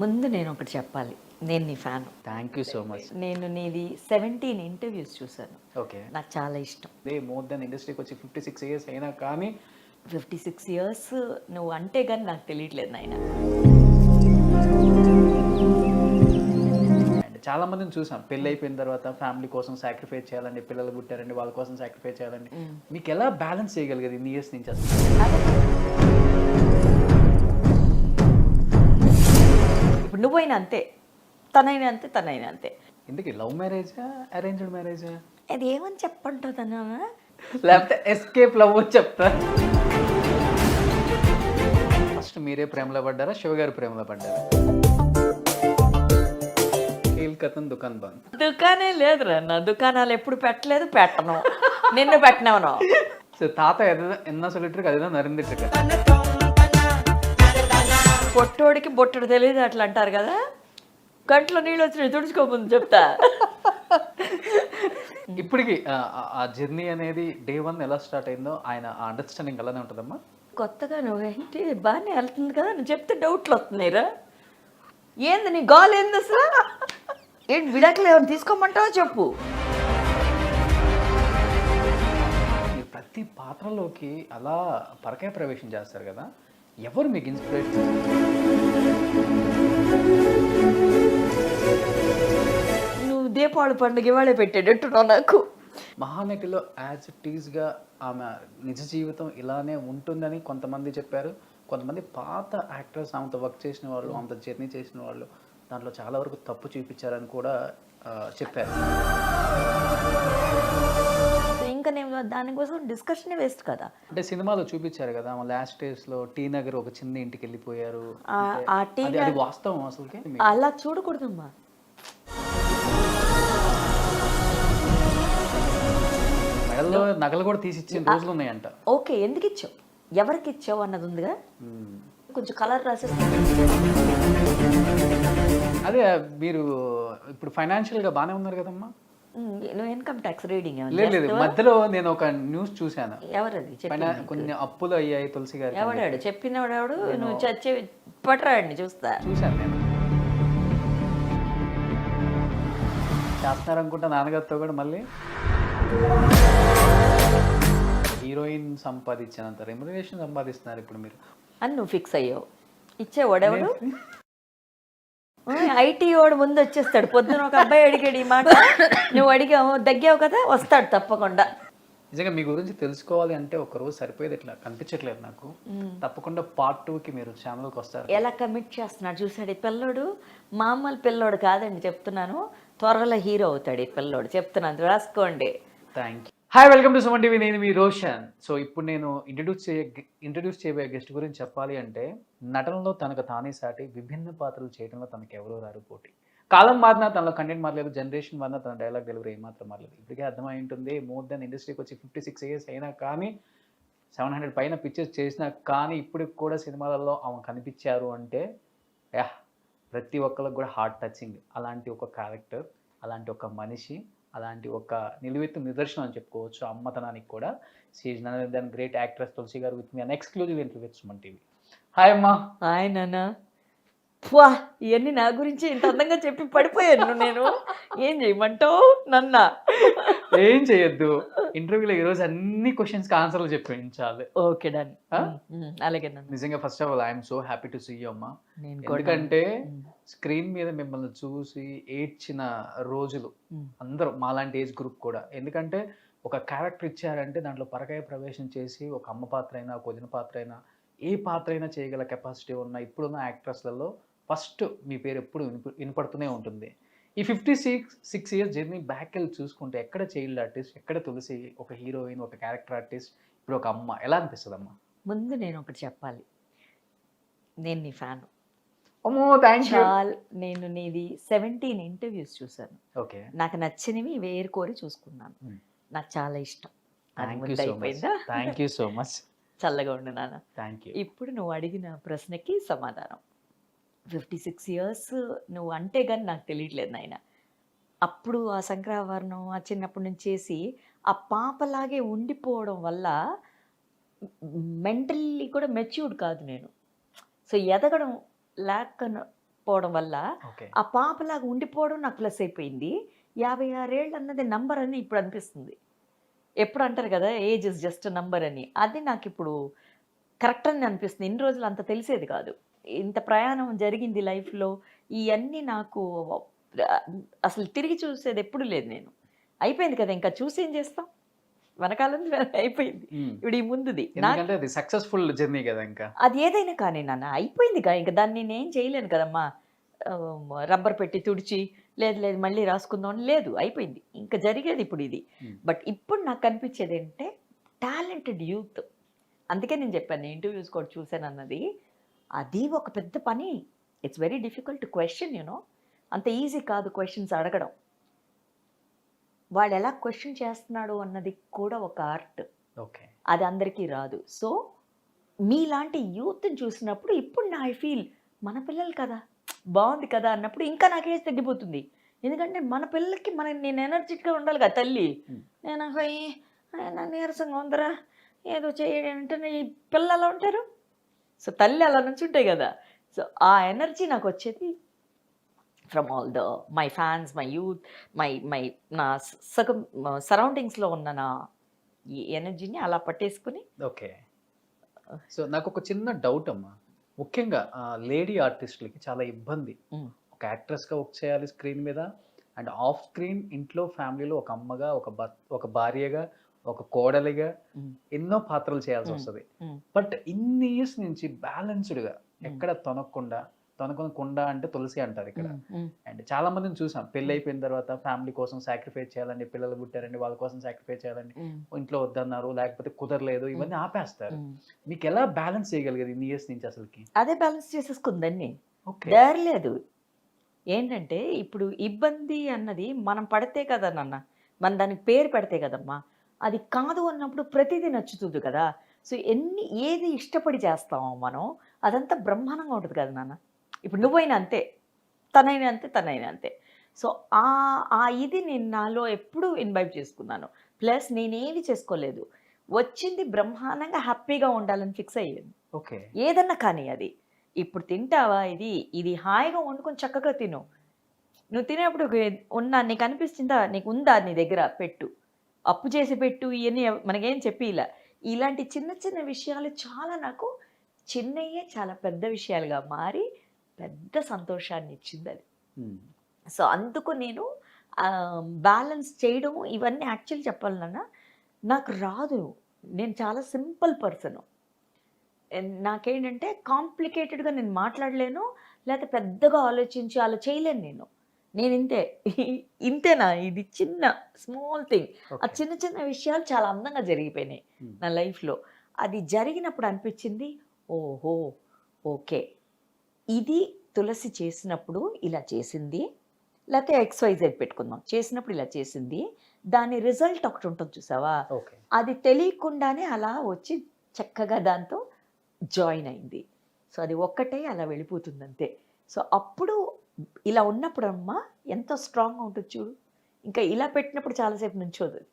ముందు నేను ఒకటి చెప్పాలి. నేను నీ fan. Thank you so much. నేను నీది 17 ఇంటర్వ్యూస్ చూశాను. ఓకే. నాకు చాలా ఇష్టం. అదే మోర్ దెన్ ఇండస్ట్రీకి వచ్చి 56 ఇయర్స్ అయినా కానీ 56 ఇయర్స్ నువ్వు అంటే కానీ నాకు తెలియట్లేదు నాయన. అండ్ చాలా మందిని చూసాం పెళ్ళి అయిపోయిన తర్వాత ఫ్యామిలీ కోసం సాక్రిఫైస్ చేయాలండి, పిల్లలు పుట్టారండి వాళ్ళ కోసం సాక్రిఫైస్ చేయాలండి. మీకు ఎలా బ్యాలెన్స్ చేయగలిగేది ఇన్ని ఇయర్స్ నుంచి అసలు? ఇప్పుడు నువ్వైనా అంతే, తనైనా అంతే, తనైనా అంతే. ఇందుకే లవ్ మ్యారేజా అరేంజ్డ్ మ్యారేజా? అది ఏమని చెప్పంటుందన్నా? లేకపోతే ఎస్కేప్ లవ్ చెప్తా. ఫస్ట్ మీరే ప్రేమలో పడ్డారా, శివ గారు ప్రేమలో పడ్డారా? కథన్ దుకాన్ బంద్. దుకాణే లేదురా, నా దుకాణాలు ఎప్పుడు పెట్టలేదు, పెట్టను. నిన్ను పెట్టినవను. సో తాత ఎన్న சொல்லிட்டு அதுதான் நடந்துட்டு இருக்கு. పొట్టోడికి బొట్టడు తెలియదు అట్లా అంటారు కదా. కంట్లో నీళ్ళు వచ్చినాయి తుడుచుకోముందు చెప్తా. ఇప్పటికి ఆ జర్నీ అనేది డే 1 ఎలా స్టార్ట్ అయిందో ఆయన అండర్స్టాండింగ్ అలానే ఉంటుందమ్మా. కొత్తగా నువ్వేంటి బాగానే వెళ్తుంది కదా, నువ్వు చెప్తే డౌట్లు వస్తున్నాయిరా. ఏంది నీ గాల్ ఏంది అసలు? ఏంటి విడాకులు ఏమైనా తీసుకోమంటావో చెప్పు. మీరు ప్రతి పాత్రలోకి అలా పరకాయ ప్రవేశం చేస్తారు కదా, ఎవరు మీకు ఇన్స్పిరేషన్? నువ్వు దీపావళి పండుగ ఇవాళే పెట్టేటట్టున్నావు నాకు. మహానటిలో యాజ్ ఇట్ ఈస్గా ఆమె నిజ జీవితం ఇలానే ఉంటుందని కొంతమంది చెప్పారు. కొంతమంది పాత యాక్టర్స్ ఆమెతో వర్క్ చేసిన వాళ్ళు, ఆమెతో జర్నీ చేసిన వాళ్ళు దాంట్లో చాలా వరకు తప్పు చూపించారని కూడా చెప్పారు. ఇంకా నేను దానికోసం డిస్కషన్ వేస్ట్ కదా. అంటే సినిమాలో చూపించారు కదా, ఆమె లాస్ట్ డేస్లో టీ నగర్ ఒక చిన్న ఇంటికి వెళ్ళిపోయారు. అది వాస్తవం అసలుకి? అలా చూడకూడదమ్మా. మెడల్లో నగలు కూడా తీసి ఇచ్చిన రోజులు ఉన్నాయంట. ఓకే, ఎందుకు ఇచ్చావు, ఎవరికి ఇచ్చావు అన్నది ఉందిగా. కొంచెం కలర్ రాసేస్తా. అదే మీరు ఇప్పుడు ఫైనాన్షియల్గా బాగానే ఉన్నారు కదమ్మా. నువ్వు ఇన్కమ్ ట్యాక్స్ రీడింగ్ లేదు, మధ్యలో నేను ఒక న్యూస్ చూశాను. ఎవరది? కొన్ని అప్పులు అయ్యాయి తులసి గారు. ఎవడాడు చెప్పినవాడు? నువ్వు చచ్చి పట్టరాడిని చూశాను నేను. చేస్తున్నారనుకుంటా నాన్నగారితో కూడా. మళ్ళీ హీరోయిన్ సంపాదించినంత రెమ్యునరేషన్ సంపాదిస్తున్నారు ఇప్పుడు మీరు అని నువ్వు ఫిక్స్ అయ్యావు. ఇచ్చేవాడెవడు? ఐటీ వాడు ముందు వచ్చేస్తాడు. పొద్దున ఒక అబ్బాయి అడిగాడు ఈ మాట, నువ్వు అడిగావు, దగ్గావు కదా, వస్తాడు తప్పకుండా. నిజంగా మీ గురించి తెలుసుకోవాలి అంటే ఒకరోజు సరిపోయేది, ఇట్లా కనిపించట్లేదు నాకు. తప్పకుండా పార్ట్ 2కి మీరు ఛానల్కి వస్తారు. ఎలా కమిట్ చేస్తున్నాడు చూసాడు. ఈ పిల్లోడు మామూలు పిల్లోడు కాదండి చెప్తున్నాను, త్వరలో హీరో అవుతాడు ఈ పిల్లోడు, చెప్తున్నాను, రాసుకోండి. Thank you. Hi, welcome to Suman TV. నేను మీ రోషన్. సో ఇప్పుడు నేను ఇంట్రడ్యూస్ చేయబోయే గెస్ట్ గురించి చెప్పాలి అంటే, నటనలో తనకు తానే సాటి, విభిన్న పాత్రలు చేయడంలో తనకు ఎవరో రారు పోటీ. కాలం మారినా తనలో కంటెంట్ మారలేదు, జనరేషన్ మారినా తన డైలాగ్ డెలివరీ ఏమాత్రం మారలేదు. ఇప్పటికే అర్థమై ఉంటుంది, మోర్ దెన్ ఇండస్ట్రీకి వచ్చి 56 ఇయర్స్ అయినా కానీ, 700 పైన పిక్చర్స్ చేసినా కానీ ఇప్పటికి కూడా సినిమాలలో ఆమె కనిపించారు అంటే ప్రతి ఒక్కరికి కూడా హార్ట్ టచింగ్. అలాంటి ఒక క్యారెక్టర్, అలాంటి ఒక మనిషి, అలాంటి ఒక నిలువెత్తు నిదర్శనం అని చెప్పుకోవచ్చు అమ్మతనానికి కూడా. She's none other than great actress Tulasi garu with me an exclusive interview with Suman TV. Hi అమ్మా. హాయ్ నాన్న. వా, ఇవన్నీ నా గురించి ఇంత అందంగా చెప్పి పడిపోయాను నేను. ఏం చేయమంటావు నన్న? ఏం చేయొద్దు, ఇంటర్వ్యూలో ఈరోజు అన్ని క్వశ్చన్స్కి ఆన్సర్లు చెప్పించాలి. Okay done. అలాగే నన్ను. నిజంగా first of all I'm so happy to see you అమ్మా. ఎందుకంటే స్క్రీన్ మీద మిమ్మల్ని చూసి ఏడ్చిన రోజులు అందరూ మాలాంటి ఏజ్ గ్రూప్ కూడా. ఎందుకంటే ఒక క్యారెక్టర్ ఇచ్చారంటే దాంట్లో పరకాయ ప్రవేశం చేసి ఒక అమ్మ పాత్ర అయినా, ఒక వదిన పాత్ర అయినా, ఏ పాత్ర అయినా చేయగల కెపాసిటీ ఉన్న ఇప్పుడున్న యాక్ట్రెస్లలో ఫస్ట్ మీ పేరు ఎప్పుడు వినపడుతూనే ఉంటుంది. ఈ 56 ఇయర్స్ జర్నీ బ్యాక్ వెళ్ళి చూసుకుంటే ఎక్కడ చైల్డ్ ఆర్టిస్ట్, ఎక్కడ తులసి ఒక హీరోయిన్, ఒక క్యారెక్టర్ ఆర్టిస్ట్, ఇప్పుడు ఒక అమ్మ, ఎలా అనిపిస్తుంది అమ్మా? ముందు నేను ఒకటి చెప్పాలి, నేను నీ ఫ్యాను. అమ్మో, థ్యాంక్ యూ. నేను నీది 17 ఇంటర్వ్యూస్ చూశాను. ఓకే. నాకు నచ్చినవి వేరుకోరి చూసుకున్నాను. నాకు చాలా ఇష్టం. Thank you so much. చల్లగా ఉండు నాన్న. Thank you. ఇప్పుడు నువ్వు అడిగిన ప్రశ్నకి సమాధానం. 56 ఇయర్స్ నువ్వు అంటే కానీ నాకు తెలియట్లేదు నాయన. అప్పుడు ఆ శంకరాభరణం ఆ చిన్నప్పటి నుంచి చేసి ఆ పాపలాగే ఉండిపోవడం వల్ల మెంటల్లీ కూడా మెచ్యూర్డ్ కాదు నేను. సో ఎదగడం లేక పోవడం వల్ల ఓకే. ఆ పాపలాగా ఉండిపోవడం నాకు ప్లస్ అయిపోయింది. 56 ఏళ్ళు అన్నది నంబర్ అని ఇప్పుడు అనిపిస్తుంది. ఎప్పుడు అంటారు కదా! ఏజ్ ఇస్ జస్ట్ నంబర్ అని. అది నాకిప్పుడు కరెక్ట్ అని అనిపిస్తుంది. ఇన్ని రోజులు అంత తెలిసేది కాదు. ఇంత ప్రయాణం జరిగింది లైఫ్‌లో. ఇయన్నీ నాకు ఆహ్, అసలు తిరిగి చూసేది ఎప్పుడు లేదు నేను. అయిపోయింది కదా! ఇంకా చూసి ఏం చేస్తాం? వెనకాలంది అయిపోయింది. హ్మ్. ఇప్పుడు ఈ ముందుది. ఎందుకంటే అది సక్సెస్‌ఫుల్ జర్నీ గదా! ఇంకా. అది ఏదైనా కానీ నాన్న అయిపోయిందిగా. ఇంక దాన్ని నేనేం చేయలేను కదమ్మా! రబ్బర్ పెట్టి తుడిచి లేదు లేదు మళ్ళీ రాసుకుందాం అని లేదు. అయిపోయింది. ఇంక జరిగేది ఇప్పుడు ఇది. హ్మ్. బట్ ఇప్పుడు నాకు కనిపించేదేంటే టాలెంటెడ్ యూత్. అందుకే నేను చెప్పాను. నేను ఇంటర్వ్యూస్ కూడా చూసానన్నది. అది ఒక పెద్ద పని. ఇట్స్ వెరీ డిఫికల్ట్ క్వెషన్ అంత ఈజీ కాదు క్వెషన్స్ అడగడం. వాడెలా క్వెషన్ చేస్తున్నాడు అన్నది కూడా ఒక ఆర్ట్. ఓకే. అది అందరికీ రాదు. సో, మీలాంటి యూత్‌ని చూసినప్పుడు ఇప్పుడు ఐ ఫీల్ మన పిల్లలు కదా! బావుంది కదా! అన్నప్పుడు ఇంకా నాకు ఏజ్ తగ్గిపోతుంది. ఎందుకంటే మన పిల్లలకి నేను ఎనర్జిటిక్‌గా ఉండాలి కదా తల్లి. హ్మ్. నేను నాకు నీరసంగా ఉందిరా ఏదో చేయండి అంటే ఈ పిల్లలు ఎలా ఉంటారు? సో, తల్లి అలా నుంచుంటాయి గదా! సో, ఆ ఎనర్జీ నాకొచ్చేది from all my fans, my youth, my నా సగం సరౌండింగ్స్‌లో ఉన్న నా ఈ ఎనర్జీని అలా పట్టేసుకొని ఓకే. సో, నాకొక చిన్న డౌట్ అమ్మా. ముఖ్యంగా లేడీ ఆర్టిస్ట్‌లకి చాలా ఇబ్బంది. హ్మ్. ఒక యాక్ట్రెస్‌గా వర్క్ చేయాలి స్క్రీన్ మీద. అండ్ ఆఫ్ స్క్రీన్ ఇంట్లో ఫ్యామిలీలో ఒక అమ్మగా, ఒక భార్యగా, ఒక కోడలిగా హ్మ్. ఎన్నో పాత్రలు హ్మ్. చేయాల్సొస్తది. హ్మ్. బట్ ఇన్ని ఇయర్స్ నుంచి బ్యాలెన్స్‌డ్‌గా హ్మ్. ఎక్కడ తొనకని కుండ అంటే తులసి అంటారిక్కడ. హ్మ్. హ్మ్. అండ్ చాలా మందిని చూసాం. హ్మ్. పెళ్లయిపోయిన తర్వాత ఫ్యామిలీ కోసం సాక్రిఫైస్ చేయాలండి. పిల్లలు పుట్టారండి. వాళ్ళ కోసం సాక్రిఫైస్ చేయాలండి. హ్మ్. ఇంట్లో వద్దన్నారు. లేకపోతే కుదరలేదు. హ్మ్. ఇవన్నీ ఆపేస్తారు. హ్మ్. మీకెలా బ్యాలెన్స్ చేయగలిగారు ఇన్ని ఇయర్స్ నుంచి అసలకి? అదే బ్యాలెన్స్ చేసేసుకుందాన్ని. ఓకే. దారి లేదు. ఏంటంటే ఇప్పుడు ఇబ్బంది అన్నది మనం పడితే కదా నాన్న. మనం దానికి పేరు పెడితే కదమ్మా! అది కాదు అన్నప్పుడు ప్రతీదీ నచ్చుతుంది కదా! సో, ఏది ఇష్టపడి చేస్తామో మనం అదంతా బ్రహ్మాండంగా ఉంటది కదా నాన్న. ఇప్పుడు నువ్వైనా అంతే. తనైనా అంతే. సో, ఆ ఇది నేను నాలో ఎప్పుడూ ఇన్‌వైబ్ చేసుకున్నాను. ప్లస్ నేనేమి చేసుకోలేదు. వచ్చింది బ్రహ్మాండంగా హ్యాపీగా ఉండాలని ఫిక్స్ అయ్యాను. ఓకే. ఏదన్నా కానీ అది. ఇప్పుడు తింటావా ఇది హాయిగా వండుకొని చక్కగా తిను. నువ్వు తినేప్పుడు నీకనిపిస్తుందా? నీకుందా నీ దగ్గర పెట్టు. అప్పు చేసి పెట్టు ఇయన్నీ మనకేం చెప్పీలా. ఇలాంటి చిన్న చిన్న విషయాలు చాలా నాకు చిన్నయ్యే చాలా పెద్ద విషయాలుగా మారి పెద్ద సంతోషాన్నిచ్చిందది. హ్మ్. సో, అందుకు నేను బ్యాలెన్స్ చేయడం ఇవన్నీ యాక్చువల్లీ చెప్పాలి నాన్న నాకు రాదు. నేను చాలా సింపుల్ పర్సను. నాకేంటంటే కాంప్లికేటెడ్‌గా నేను మాట్లాడలేను. లేతే పెద్దగా ఆలోచించి అలా చేయలేను నేను. నేనింతే. ఇంతేనా ఇది చిన్న స్మాల్ థింగ్. ఆ ఓకే. చిన్న చిన్న విషయాలు చాలా అందంగా జరిగిపోయినాయి హ్మ్. నా లైఫ్‌లో. అది జరిగినప్పుడు అనిపిచ్చింది, ఓహో! ఓకే. ఇది తులసి చేసినప్పుడు ఇలా చేసింది. లేతే ఎక్స్‌వైజెడ్ పెట్టుకుందాం. చేసినప్పుడు ఇలా చేసింది. దాని రిజల్ట్ ఒకటుంటుంది చూసావా? ఓకే. అది తెలియకుండానే అలా వచ్చి చక్కగా దాంతో జాయిన్ అయింది. సో, అది ఒక్కటే అలా వెళ్ళిపోతుందంతే. సో, అప్పుడు ఇలా ఉన్నప్పుడమ్మా ఎంత స్ట్రాంగ్‌గా ఉంటది చూడు. ఇంకా ఇలా పెట్టినప్పుడు చాలా సేపు నుంచోదది.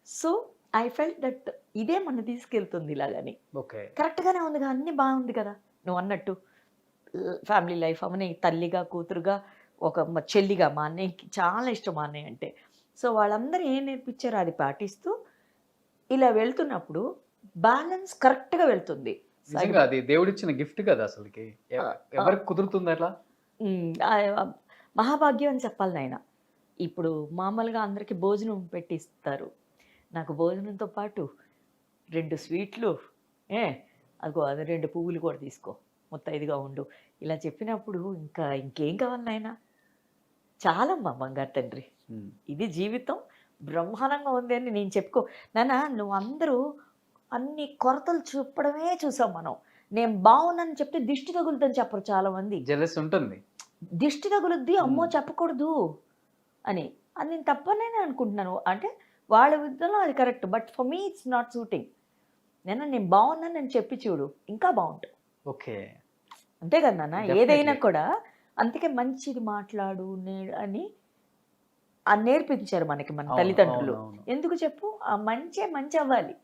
సో, ఐ ఫెల్ట్ దట్ ఇదే మనని తీసుకెళ్తుంది ఇలాగని. ఓకే. కరెక్ట్‌గానే ఉందిగా అన్నీ బావుంది కదా! నువ్వన్నట్టు. ఫ్యామిలీ లైఫ్ అవని తల్లిగా, కూతురుగా, చెల్లిగా మా అన్నయ్యకి చాలా ఇష్టం మా అన్నయ్య అంటే. సో, వాళ్ళందరూ ఏం నేర్పించారో అది పాటిస్తూ ఇలా వెళ్తున్నప్పుడు బ్యాలెన్స్ కరెక్ట్‌గా వెళ్తుంది. సైడ్ నిజంగా అది దేవుడిచ్చిన గిఫ్ట్ కదా అసలకి. ఆ! ఆ! ఎవరికి కుదురుతుందట్లా? హ్మ్. మహాభాగ్యం అని చెప్పాలి నాయన. ఇప్పుడు మామూలుగా అందరికి భోజనం పెట్టిస్తారు. నాకు భోజనంతో పాటు 2 స్వీట్లు ఏ అదిగో అది 2 పువ్వులు కూడా తీసుకో. ముత్తైదుగా ఉండు. ఇలా చెప్పినప్పుడు ఇంకేం కావాలి నాయనా? చాలమ్మా బంగారు తండ్రి. హ్మ్. ఇది జీవితం బ్రహ్మాండంగా ఉంది అని నేను నాన్న నువ్వందరూ అన్ని కొరతలు చూపడమే చూసాం మనం. నేను బాగున్నానని చెప్తే దిష్టి తగులుద్దని చెప్పరు చాలామంది. జెలస్ ఉంటుంది. దిష్టి తగులుద్ది అమ్మో హ్మ్. చెప్పకూడదు అని. అది నేను తప్పనే అనుకుంటున్నాను. అంటే వాళ్ళ విధానం అది correct. But for me it's not suiting. నేను బాగున్నానని చెప్పి చూడు ఇంకా బావుంటావు. ఓకే. అంతే కదా నాన్న. ఏదైనా డెఫినైట్‌లీ. కూడా అందుకే మంచిది మాట్లాడు అని నేర్పించారు మనకి మన అవును. తల్లిదండ్రులు. అవునవును. ఎందుకు చెప్పు? ఆ మంచే మంచవ్వాలి.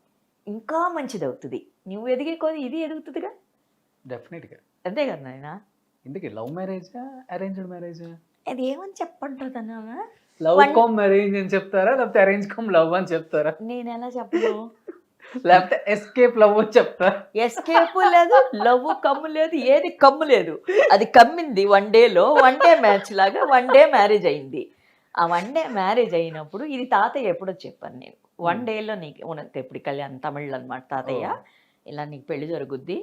ఇంకా మంచిదవుతది. నువ్వు ఎదిగే కొద్దీ ఇది ఎదుగుతదిగా. డెఫినెట్‌గా. అంతే కదా నాయనా! ఇందుకే లవ్ మ్యారేజా అరేంజ్డ్ మ్యారేజా? అది ఏమని చెప్పంటుందన్నా? లవ్ కమ్ అరేంజ్ అని చెప్తారా, లేకపోతే అరేంజ్ కమ్ లవ్ అని చెప్తారా, నేను ఎలా చెప్పను? లేకపోతే ఎస్కేప్ లవ్ అని చెప్తారా? ఎస్కేప్ లేదు, లవ్ కమ్ము లేదు, ఏది కమ్ము లేదు. అది కమ్మింది 1 డేలో, 1 డే మ్యాచ్ లాగా 1 డే మ్యారేజ్ అయింది. ఆ 1 డే మ్యారేజ్ అయినప్పుడు ఇది తాతయ్య ఎప్పుడో చెప్పాను నేను. 1 డేలో నీకు ఎప్పుడు కళ్యాణ్ తమిళ్ అనమాట తాతయ్య. ఇలా నీకు పెళ్లి జరుగుద్ది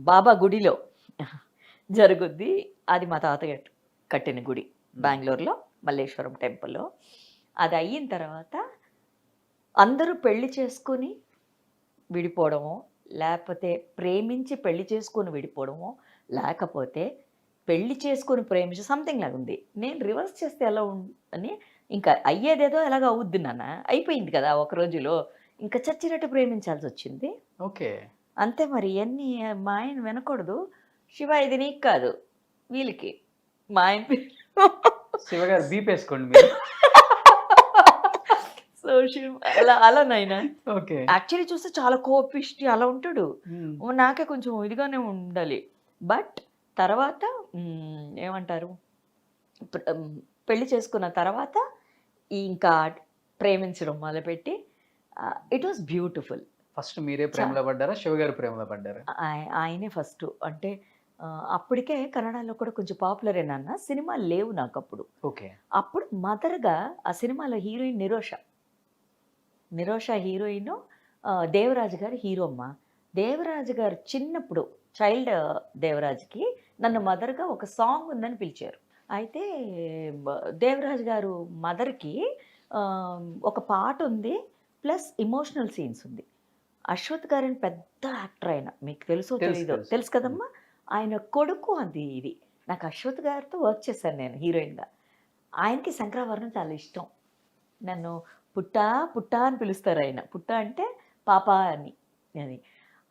బాబా గుడిలో జరుగుద్ది. అది మా తాతయ్య కట్టిన గుడి బెంగళూరులో మల్లేశ్వరం టెంపుల్లో. అది అయిన తర్వాత అందరూ పెళ్లి చేసుకొని విడిపోవడమో, లేకపోతే ప్రేమించి పెళ్లి చేసుకొని విడిపోవడమో, లేకపోతే పెళ్లి చేసుకొని ప్రేమించి సంథింగ్ లాగా ఉంది. నేను రివర్స్ చేస్తే ఎలా అని ఇంకా అయ్యేదేదో ఎలాగ అవుద్ది నాన్న, అయిపోయింది కదా ఒక రోజులో, ఇంకా చచ్చినట్టు ప్రేమించాల్సి వచ్చింది. ఓకే. అంతే మరి. ఇవన్నీ మా ఆయన వినకూడదు. శివ ఇది నీకు కాదు వీళ్ళకి, మా ఆయన శివ గారు బీప్ వేసుకోండి మీరు. సో అలా అలా నాయన. ఓకే. యాక్చువల్లీ చూస్తే చాలా కోపిష్టి అలా ఉంటాడు. నాకే కొంచెం ఇదిగానే ఉండాలి. బట్ తర్వాత ఏమంటారు, పెళ్లి చేసుకున్న తర్వాత ఇంకా ప్రేమించడం మొదలుపెట్టి ఇట్ వాస్ బ్యూటిఫుల్. ఫస్ట్ మీరే ప్రేమలో పడ్డారా, శివ గారు ప్రేమలో పడ్డారా? ఆయనే ఫస్ట్. అంటే అప్పటికే కన్నడలో కూడా కొంచెం పాపులర్ నాన్న. సినిమాలు లేవు నాకు అప్పుడు. ఓకే. అప్పుడు మదర్గా ఆ సినిమాలో హీరోయిన్ నిరోష హీరోయిన్, దేవరాజు గారు హీరో అమ్మ. దేవరాజు గారు చిన్నప్పుడు చైల్డ్ దేవరాజుకి నన్ను మదర్గా ఒక సాంగ్ ఉందని పిలిచారు. అయితే దేవరాజు గారు మదర్కి ఒక పాట ఉంది, ప్లస్ ఇమోషనల్ సీన్స్ ఉంది. అశ్వత్ గారిని పెద్ద యాక్టర్ ఆయన, మీకు తెలుసో తెలీదో, తెలుసు కదమ్మా. ఆయన కొడుకు అది ఇది. నాకు అశ్వత్ గారితో వర్క్ చేశాను నేను హీరోయిన్గా. ఆయనకి శంకరాభరణం చాలా ఇష్టం. నన్ను పుట్టా పుట్టా అని పిలుస్తారు ఆయన. పుట్ట అంటే పాప అని. అది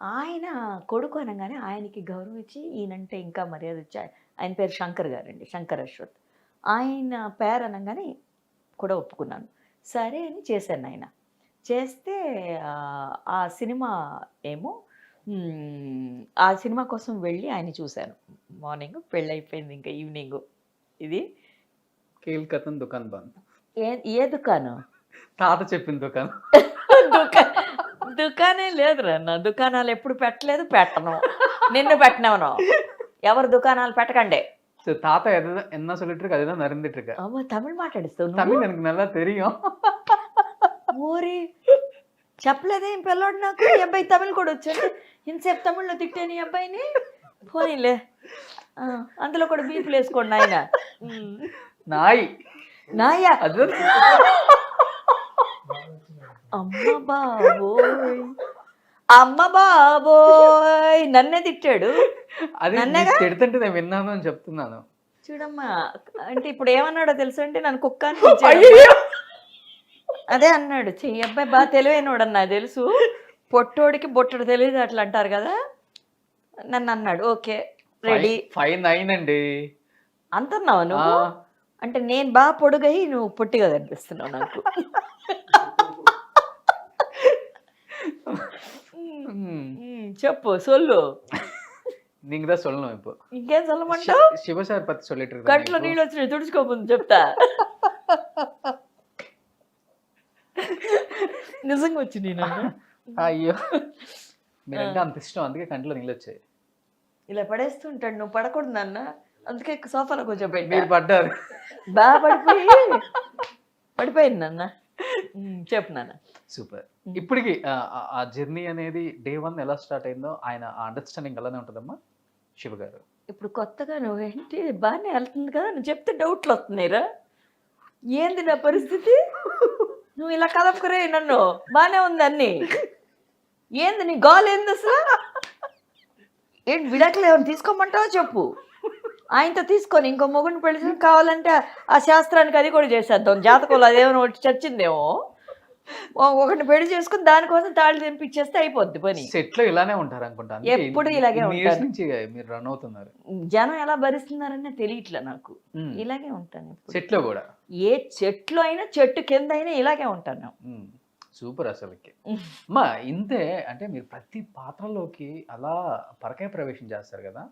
ఆయన కొడుకు అనగానే ఆయనకి గౌరవం ఇచ్చి, ఈయనంటే ఇంకా మర్యాద ఇచ్చి, ఆయన పేరు శంకర్ గారండి, శంకర్ అశ్వత్. ఆయన పేరు అనగానే కూడా ఒప్పుకున్నాను. సరే అని చేశాను ఆయన. చేస్తే ఆ సినిమా ఏమో ఆ సినిమా కోసం వెళ్ళి ఆయన చూశాను. మార్నింగ్ పెళ్ళి అయిపోయింది, ఇంకా ఈవినింగ్. ఇది కేల్కతన్ దుకాన్ బంద్. ఏ దుకాణం? తాత చెప్పిన దుకాణం. దుకాణే లేదు రన్న. దుకాణాలు ఎప్పుడు పెట్టలేదు, పెట్టను. నిన్ను పెట్టినవను. ఎవరు దుకాణాలు పెట్టకండి. தாத்தா என்ன சொல்லிட்டு இருக்கு அதுதான் நடந்துட்டு இருக்கு. ஆமா, தமிழ் మాట్లాడిస్తావు. தமிழ் எனக்கு நல்லா தெரியும். ఓరి చెప్పలేదే ఈ పిల్లోడు నాకు. ఈ అబ్బాయి తమిళ్ కూడా వచ్చాడు. ఇంతసేపు తమిళ్లో తిట్టాను ఈ అబ్బాయిని. పోనీలే, అందులో కూడా బీపులు వేసుకోండి ఆయన. నాయ్ నాయా? అది అమ్మ బాబోయ్, అమ్మ బాబోయ్, నన్నే తిట్టాడు. అది తిడుతుంటే నేను విన్నాను అని చెప్తున్నాను. చూడమ్మా, అంటే ఇప్పుడు ఏమన్నాడో తెలుసు అంటే నన్ను కుక్క అని. అదే అన్నాడు. చెయ్యి అబ్బాయి బాగా తెలివైనోడు అన్నా తెలుసు, పొట్టోడికి బొట్టడు తెలియదు అట్లా అంటారు కదా. నన్ను అన్నాడు. Okay ready. 5'9" అండి. అంటున్నావు నువ్వు? అంటే నేను బాగా పొడుగై నువ్వు పొట్టిగా కనిపిస్తున్నావు నాకు. చెప్పు సొల్లు. நீங்க தான் சொல்லணும் இப்போ. ఇంకేం சொல்லమంటావు? శివ సార్ పத்தி சொல்லிட்டு இருக்காங்க. కట్లో నీళ్ళు వచ్చినాయి, తుడుచుకోకుండా చెప్తా. నిజంగా వచ్చినాయి నన్ను. అయ్యో, మీరంటే అంత ఇష్టం, అందుకే కంట్లో నీళ్ళు వచ్చాయి. ఇలా పడేస్తుంటాడు. నువ్వు పడకూడదు నాన్న, అందుకే సోఫాలో కొంచెం పెట్టి. మీరు పడ్డారు. బాగా పడిపోయింది నాన్న. చెప్పు నాన్న. సూపర్. ఇప్పటికి ఆ జర్నీ అనేది డే 1 ఎలా స్టార్ట్ అయిందో ఆయన ఆ అండర్స్టాండింగ్ అలానే ఉంటుందమ్మా శివ గారు? ఇప్పుడు కొత్తగా నువ్వేంటి బాగానే వెళ్తుంది కదా, నువ్వు చెప్తే డౌట్లు వస్తున్నాయిరా. ఏంది నా పరిస్థితి? నువ్వు ఇలా కదపకరే నన్ను. బాగానే ఉంది అన్ని. ఏంది నీ గాలు ఏంది అసలు? ఏంటి విడాకులు ఏమైనా తీసుకోమంటావో చెప్పు. ఆయనతో తీసుకొని ఇంకో మొగుడిని పెళ్లి కావాలంటే ఆ శాస్త్రానికి అది కూడా చేసేద్దాం. జాతకంలో అదేమైనా ఒకటి చచ్చిందేమో, ఒకటిని పెళ్లి చేసుకుని దానికోసం తాళి తెంపిచ్చేస్తే అయిపోద్ది పని. సెట్లో ఇలానే ఉంటారు అనుకుంటా. ఎప్పుడు ఇలాగే ఉంటారు. మీరు రన్ అవుతున్నారు. జనం ఎలా భరిస్తున్నారనే తెలియట్లే నాకు. ఇలాగే ఉంటాను సెట్లో కూడా. ఏ చెట్లు అయినా, చెట్టు కింద అయినా ఇలాగే ఉంటాను. సూపర్ అసలుకి. అమ్మా ఇంతే అంటే మీరు ప్రతి పాత్రలోకి అలా పరకాయ ప్రవేశం చేస్తారు కదా,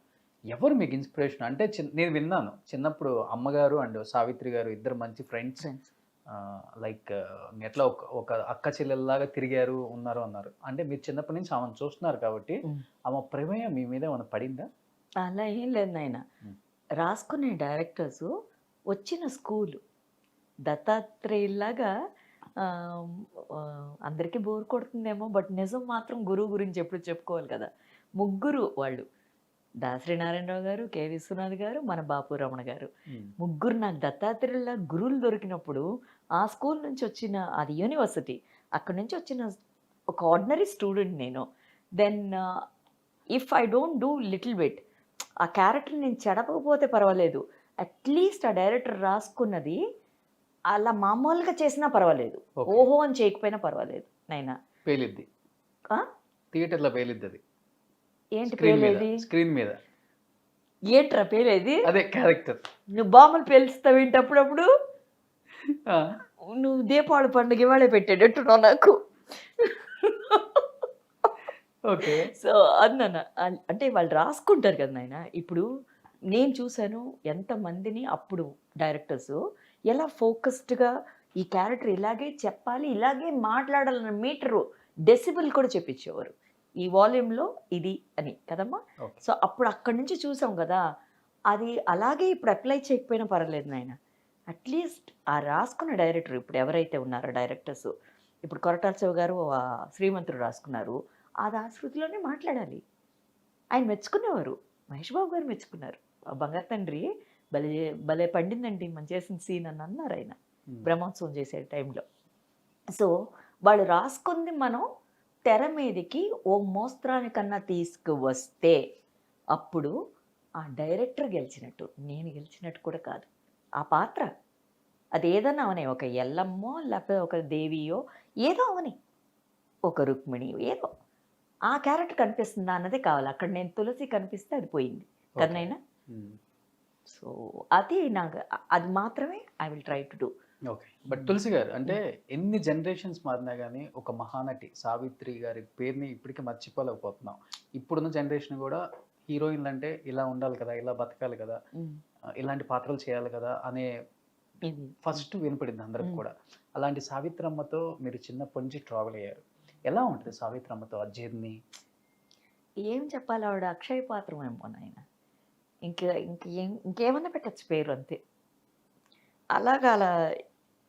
ఎవరు మీకు ఇన్స్పిరేషన్? అంటే నేను విన్నాను. చిన్నప్పుడు అమ్మగారు అండ్ సావిత్రి గారు ఇద్దరు మంచి ఫ్రెండ్స్. ఫ్రెండ్స్. లైక్ ఎట్లా ఒక ఒక అక్క చెల్లెల్లాగా తిరిగారు, ఉన్నారు అన్నారు. అంటే మీరు చిన్నప్పటి నుంచి ఆమెను చూస్తున్నారు కాబట్టి, ఆమె ప్రమేయం మీ మీద ఏమైనా పడిందా? అలా ఏం లేదు నాయన. హ్మ్. రాసుకునే డైరెక్టర్సు వచ్చిన స్కూలు. దత్తాత్రేయుల్లాగా ఆహ్, అందరికీ బోర్ కొడుతుందేమో బట్ నిజం మాత్రం గురువు గురించి ఎప్పుడు చెప్పుకోవాలి కదా! ముగ్గురు వాళ్ళు. దాసరి నారాయణరావు గారు, కె. విశ్వనాథ్ గారు, మన బాపు రమణ గారు. హ్మ్. ముగ్గురు నాకు దత్తాత్రేయుల్లా గురువులు దొరికినప్పుడు, ఆ స్కూల్ నుంచి వచ్చిన అది యూనివర్సిటీ. అక్కడి నుంచి వచ్చిన ఒక ఆర్డినరీ స్టూడెంట్ నేను. Then if I don't do little bit ఆ క్యారెక్టర్ నేను చెడపకపోతే పర్వాలేదు. అట్‌లీస్ట్ ఆ డైరెక్టర్ రాసుకున్నది అలా మామూలుగా చేసినా పర్వాలేదు. ఓకే. ఓహో! అని చేయకపోయినా పర్వాలేదు నాయనా. పేలిద్ది. ఆ! థియేటర్‌లో పేలిద్దది. ఏంటి స్క్రీన్ మీద. పేలేది? స్క్రీన్ మీద. ఏంట్రా పేలేది? అదే క్యారెక్టర్. నువ్వు బాంబులు పేలుస్తావేంటి అప్పుడప్పుడు? ఆ! నువ్వు దీపావళి పండుగ ఇవాళే పెట్టేటట్టున్నావు నాకు. ఓకే. సో, అన్నాను. అంటే వాళ్ళు రాసుకుంటారు కదా నాయన. ఇప్పుడు నేను చూసాను ఎంతమందిని అప్పుడు డైరెక్టర్సు ఎలా ఫోకస్డ్‌గా ఈ క్యారెక్టర్ ఇలాగే చెప్పాలి, ఇలాగే మాట్లాడాలన్న మీటరు, డెసిబెల్ కూడా చెప్పించేవారు. ఈ వాల్యూమ్‌లో ఇది అని కదమ్మా! ఓకే. సో, అప్పుడు అక్కడి నుంచి చూసాం గదా! అది అలాగే ఇప్పుడు అప్లై చేయకపోయినా పర్వాలేదు నాయన. అట్‌లీస్ట్ ఆ రాసుకున్న డైరెక్టర్ ఇప్పుడు ఎవరైతే ఉన్నారో డైరెక్టర్సు, ఇప్పుడు కొరటాల శివ గారు 'శ్రీమంతుడు' రాసుకున్నారు. అది ఆ శృతిలోనే మాట్లాడాలి. ఆయన మెచ్చుకునేవారు. మహేష్ బాబు గారు మెచ్చుకున్నారు. ఆ 'బంగారు తండ్రి' భలే భలే పండిందండి మనం చేసిన సీన్ అని అన్నారాయన. హ్మ్. బ్రహ్మోత్సవం చేసే టైంలో. సో, వాళ్ళు రాసుకుంది మనం తెర మీదకి ఓ మోస్త్రానికన్నా తీసుకువస్తే, అప్పుడు ఆ డైరెక్టర్ గెలిచినట్టు. నేను గెలిచినట్టు కూడా కాదు. ఆ పాత్ర అదేదన్నా అవని. ఒక ఎల్లమ్మో, లేకపోతే ఒక దేవియో ఏదో అవని. ఒక రుక్మిణియో ఏదో. ఆ క్యారెక్టర్ కనిపిస్తుందా అన్నదే కావాలి. అక్కడ నేను తులసి కనిపిస్తే అది పోయింది. కదా ఓకే. నాయనా? హ్మ్. సో, అది నాకు అది మాత్రమే I will try to do. Okay. But Tulasi garu అంటే ఎన్ని జనరేషన్స్ మారినా గాని ఒక మహానటి సావిత్రి గారి పేరుని ఇప్పటికి మర్చిపోలేకపోతున్నాం. ఇప్పుడున్న జనరేషన్ గూడా హీరోయిన్‌లంటే ఇలా ఉండాలి కదా! ఇలా బతకాలి కదా! హ్మ్. ఇలాంటి పాత్రలు చేయాలి కదా! అనే ఇది. ఫస్ట్ వినపడింది అందరికి కూడా. అలాంటి సావిత్రమ్మతో మీరు చిన్నప్పటి నుంచి ట్రావెల్ అయ్యారు. ఎలా ఉంటది సావిత్రమ్మతో ఆ జర్నీ? ఏం చెప్పాలి ఆవిడ అక్షయ పాత్రం ఏమో నాయన. ఇంకేమన్నా పెట్టొచ్చు పేరు అంతే. అలాగా అలా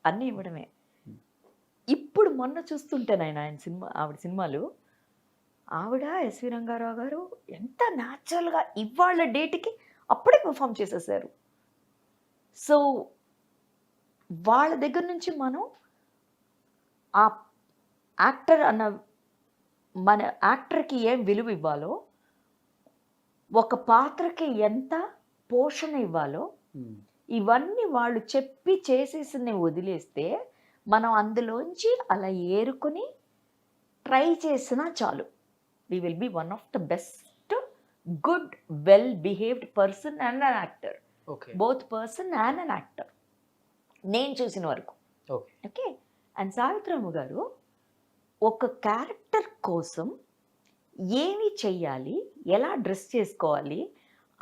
అన్నీ ఇవ్వడమే. హ్మ్. ఇప్పుడు మొన్న చూస్తుంటే నాయన ఆవిడ సినిమాలు, ఆవిడ ఎస్వి రంగారావు గారు ఎంత న్యాచురల్‌గా ఇవాళ డేట్‌కి అప్పుడే పెర్ఫార్మ్ చేసేసారు. సో, వాళ్ళ దగ్గర నుంచి మనం ఆ యాక్టర్ అన్న మన యాక్టర్‌కి ఏం విలువ ఇవ్వాలో, ఒక పాత్రకి ఎంత పోషణ ఇవ్వాలో, హ్మ్. ఇవన్నీ వాళ్ళు చెప్పి చేసేసినవి వదిలేస్తే, మనం అందులోంచి అలా ఏరుకొని ట్రై చేసినా చాలు. We will be one of the best good well behaved person and an actor. Okay. Both person and an actor. నేను చూసిన వరకు. ఓకే. ఓకే. అండ్ సావిత్రమ్మ గారు ఒక క్యారెక్టర్ కోసం ఏమి చెయ్యాలి? ఎలా డ్రెస్ చేసుకోవాలి?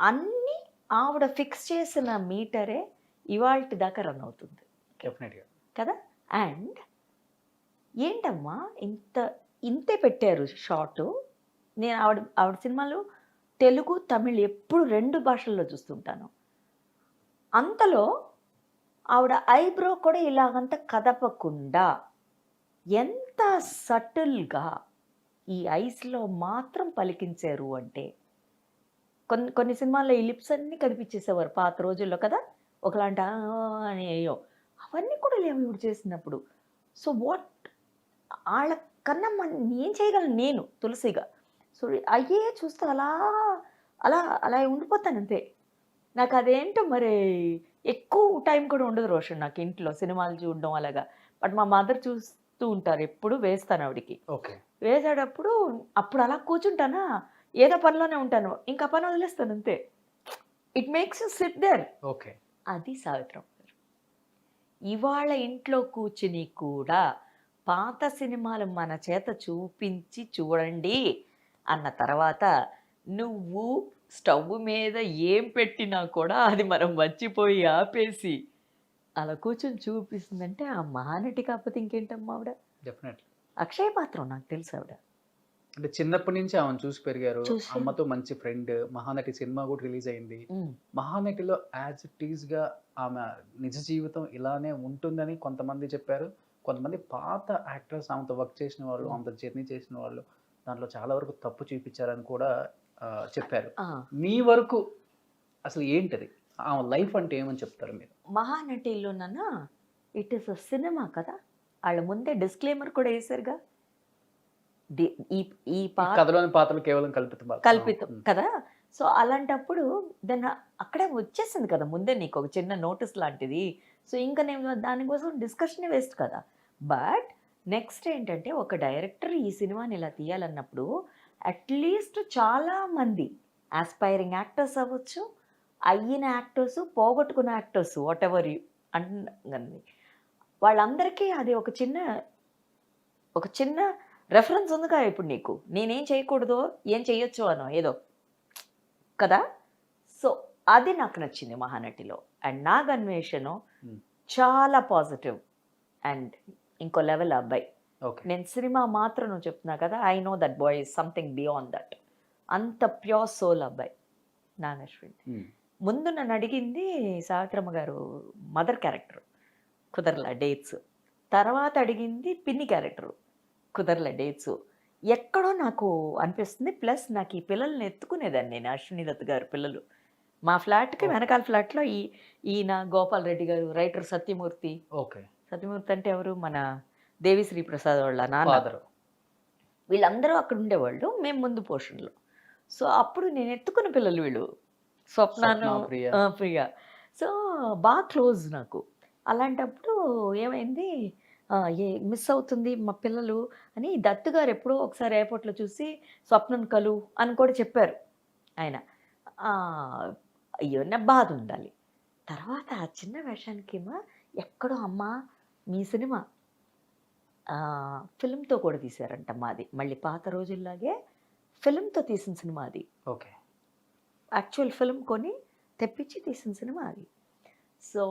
అన్నీ ఆవిడ ఫిక్స్ చేసిన మీటరే ఇవాల్టి దాకా రన్ అవుతుంది. డెఫినెట్‌గా. కదా! అండ్ ఏంటమ్మా ఇంతే పెట్టారు షాటు. నేను ఆవిడ సినిమాలు తెలుగు, తమిళ్ ఎప్పుడు 2 భాషల్లో చూస్తుంటాను. అంతలో ఆవిడ ఐబ్రో కూడా ఇలాగంత కదపకుండా ఎంత సటిల్‌గా ఈ ఐస్‌లో మాత్రం పలికించారు అంటే, కొన్ని కొన్ని సినిమాల్లో ఈ లిప్స్ అన్నీ కనిపించేసేవారు పాత రోజుల్లో కదా! ఒకలాంటి అనేయో. అవన్నీ కూడా లేవు ఈవిడ చేసినప్పుడు. సో, ఆళ్ళ కన్నా ఏం చేయగలను నేను తులసిగా. సో, అయ్యే చూస్తూ అలా అలా ఉండిపోతానంతే. నాకదేంటో మరి ఎక్కువ టైం కూడా ఉండదు రోషన్ నాకు ఇంట్లో సినిమాలు చూడడం అలాగా. బట్ మా మదర్ చూస్తూ ఉంటారు. ఎప్పుడు వేస్తాను ఆవిడకి. ఓకే. వేసేటప్పుడు అప్పుడు అలా కూర్చుంటానా, ఏదో పనిలోనే ఉంటాను. ఇంకా పని వదిలేస్తాను అంతే. It makes you sit there. Okay. అది సావిత్రమ్మ గారు. ఇవాళ ఇంట్లో కూర్చుని కూడా పాత సినిమాలు మన చేత చూపించి చూడండి అన్న తర్వాత నువ్వు స్టవ్ మీద ఏం పెట్టినా కూడా అది మనం మర్చిపోయి ఆపేసి అలా కూర్చొని చూపిస్తుందంటే ఆ మహానటి కాకపోతే ఇంకేంటమ్మా ఆవిడ. డెఫినెట్లీ. అక్షయ పాత్రం నాకు తెలుసు ఆవిడ. అంటే చిన్నప్పటి నుంచి ఆమెను చూసి పెరిగారు. చూసి అమ్మతో మంచి ఫ్రెండ్. 'మహానటి' సినిమా కూడా రిలీజ్ అయింది. హ్మ్. 'మహానటిలో' యాజ్ ఇట్ ఈస్‌గా ఆమె నిజ జీవితం ఇలానే ఉంటుందని కొంతమంది చెప్పారు. కొంతమంది పాత యాక్టర్స్ ఆమెతో వర్క్ చేసిన వాళ్ళు, హ్మ్. ఆమెతో జర్నీ చేసిన వాళ్ళు దాంట్లో చాలా వరకు తప్పు చూపించారని కూడా చెప్పారు. ఆ! మీ వరకు అసలు ఏంటది? ఆమె లైఫ్ అంటే ఏమని చెప్తారు మీరు? మహానటిలోనన ఇట్ ఈస్ అ సినిమా కదా! ఆళ్ళ ముందే డిస్క్లైమర్ కూడా ఏసారుగా. డి ఈ ఈ ఈ పా కథలోని పాత్రలు కేవలం కల్పితం మాత్రం. కల్పితం హ్మ్. కదా! సో, అలాంటప్పుడు దాన్ని అక్కడే వచ్చేసింది కదా! ముందే నీకు ఒక చిన్న నోటీస్ లాంటిది. సో, ఇంక నేను దానికోసం డిస్కషనే వేస్ట్ కదా! బట్ నెక్స్ట్ ఏంటంటే ఒక డైరెక్టర్ ఈ సినిమాని ఇలా తీయాలన్నప్పుడు అట్‌లీస్ట్ చాలా మంది యాస్పైరింగ్ యాక్టర్స్ అవ్వచ్చు, అయిన యాక్టర్స్, పోగొట్టుకున్న యాక్టర్స్ వాటెవర్ యూ అన్ని వాళ్ళందరికీ అది ఒక చిన్న రెఫరెన్స్ ఉందిగా ఇప్పుడు నీకు. నేనేం చేయకూడదో, ఏం చేయొచ్చో అనో ఏదో. కదా! సో, అది నాకు నచ్చింది 'మహానటిలో.' అండ్ 'నాగన్వేషణం' హ్మ్. చాలా పాజిటివ్ అండ్ ఇంకో లెవెల్ ఆ అబ్బాయి. ఓకే. నేను సినిమా మాత్రం నువ్వు చెప్తున్నా కదా! I know that boy is something beyond that. అంత ప్యూర్ సోల్ అబ్బాయి నాగశ్విన్. హ్మ్. ముందు నన్ను అడిగింది సావిత్రమ్మ గారు మదర్ క్యారెక్టర్. కుదరల డేట్స్. తర్వాత అడిగింది పిన్ని క్యారెక్టర్. కుదరల డేట్సు. ఎక్కడో నాకు అనిపిస్తుంది. ప్లస్ నాకు ఈ పిల్లల్ని ఎత్తుకునేదాన్ని నేను. అశ్విని దత్ గారి పిల్లలు. మా ఫ్లాట్‌కి ఓకే. వెనకాల ఫ్లాట్‌లో ఈయన గోపాల్ రెడ్డి గారు, రైటర్ సత్యమూర్తి. ఓకే. సత్యమూర్తి అంటే ఎవరు? మన దేవిశ్రీ ప్రసాద్ వాళ్ళ నాన్న. ఫాదరు. వీళ్ళందరూ అక్కడ ఉండేవాళ్ళు. మేము ముందు పోర్షన్‌లో. సో, అప్పుడు నేను ఎత్తుకున్న పిల్లలు వీళ్ళు. స్వప్నాను, స్వప్న, ప్రియ. ప్రియ. సో, బాగా క్లోజ్ నాకు. అలాంటప్పుడు ఏమైంది మిస్ అవుతుంది మా పిల్లలు అని దత్తు గారు ఎప్పుడో ఒకసారి ఎయిర్‌పోర్ట్‌లో చూసి స్వప్నను అని కూడా చెప్పారు ఆయన. ఆహ్, అయ్యో! నా బాధుండాలి. తర్వాత ఆ చిన్న వేషానికేమో ఎక్కడో అమ్మ మీ సినిమా ఫిల్మ్‌తో కూడా తీశారంట మాది. మళ్ళీ పాత రోజుల్లాగే ఫిల్మ్‌తో తీసిన సినిమా అది. ఓకే. యాక్చువల్ ఫిల్మ్ కొని తెప్పించి తీసిన సినిమా అది. సో,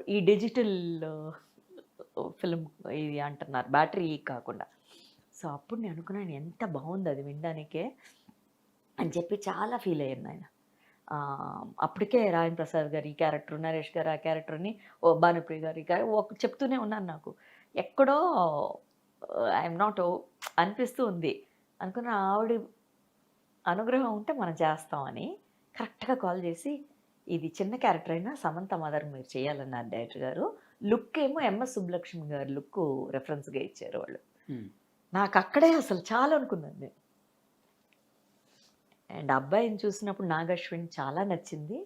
ఈ డిజిటల్ ఫిల్మ్ ఇది అంటున్నారు. బ్యాటరీ కాకుండా. సో, అప్పుడు నేను అనుకున్నాను ఎంత బావుంది అది వినడానికే అని చెప్పి చాలా ఫీల్ అయ్యాను నేను. అప్పటికే రాజేంద్ర ప్రసాద్ గారు ఈ క్యారెక్టర్, నరేష్ గారు ఆ క్యారెక్టర్ అని, భానుప్రియ గారు ఈ చెప్తూనే ఉన్నాను నాకు. ఎక్కడో ఐయామ్ నాట్ అనిపిస్తూ ఉంది. అనుకున్న ఆవిడ అనుగ్రహం ఉంటే మనం చేస్తామని కరెక్ట్‌గా కాల్ చేసి, ఇది చిన్న క్యారెక్టర్ అయినా సమంత మదర్ మీరు చేయాలన్నారు డైరెక్టర్ గారు. లుక్ ఏమో ఎంఎస్ సుబ్బలక్ష్మి గారి లుక్ రిఫరెన్స్‌గా ఇచ్చారు వాళ్ళు. హ్మ్. నాకక్కడే అసలు చాలు అనుకున్నాను నేను. అండ్ అబ్బాయిని చూసినప్పుడు నాగశ్విన్ చాలా నచ్చింది.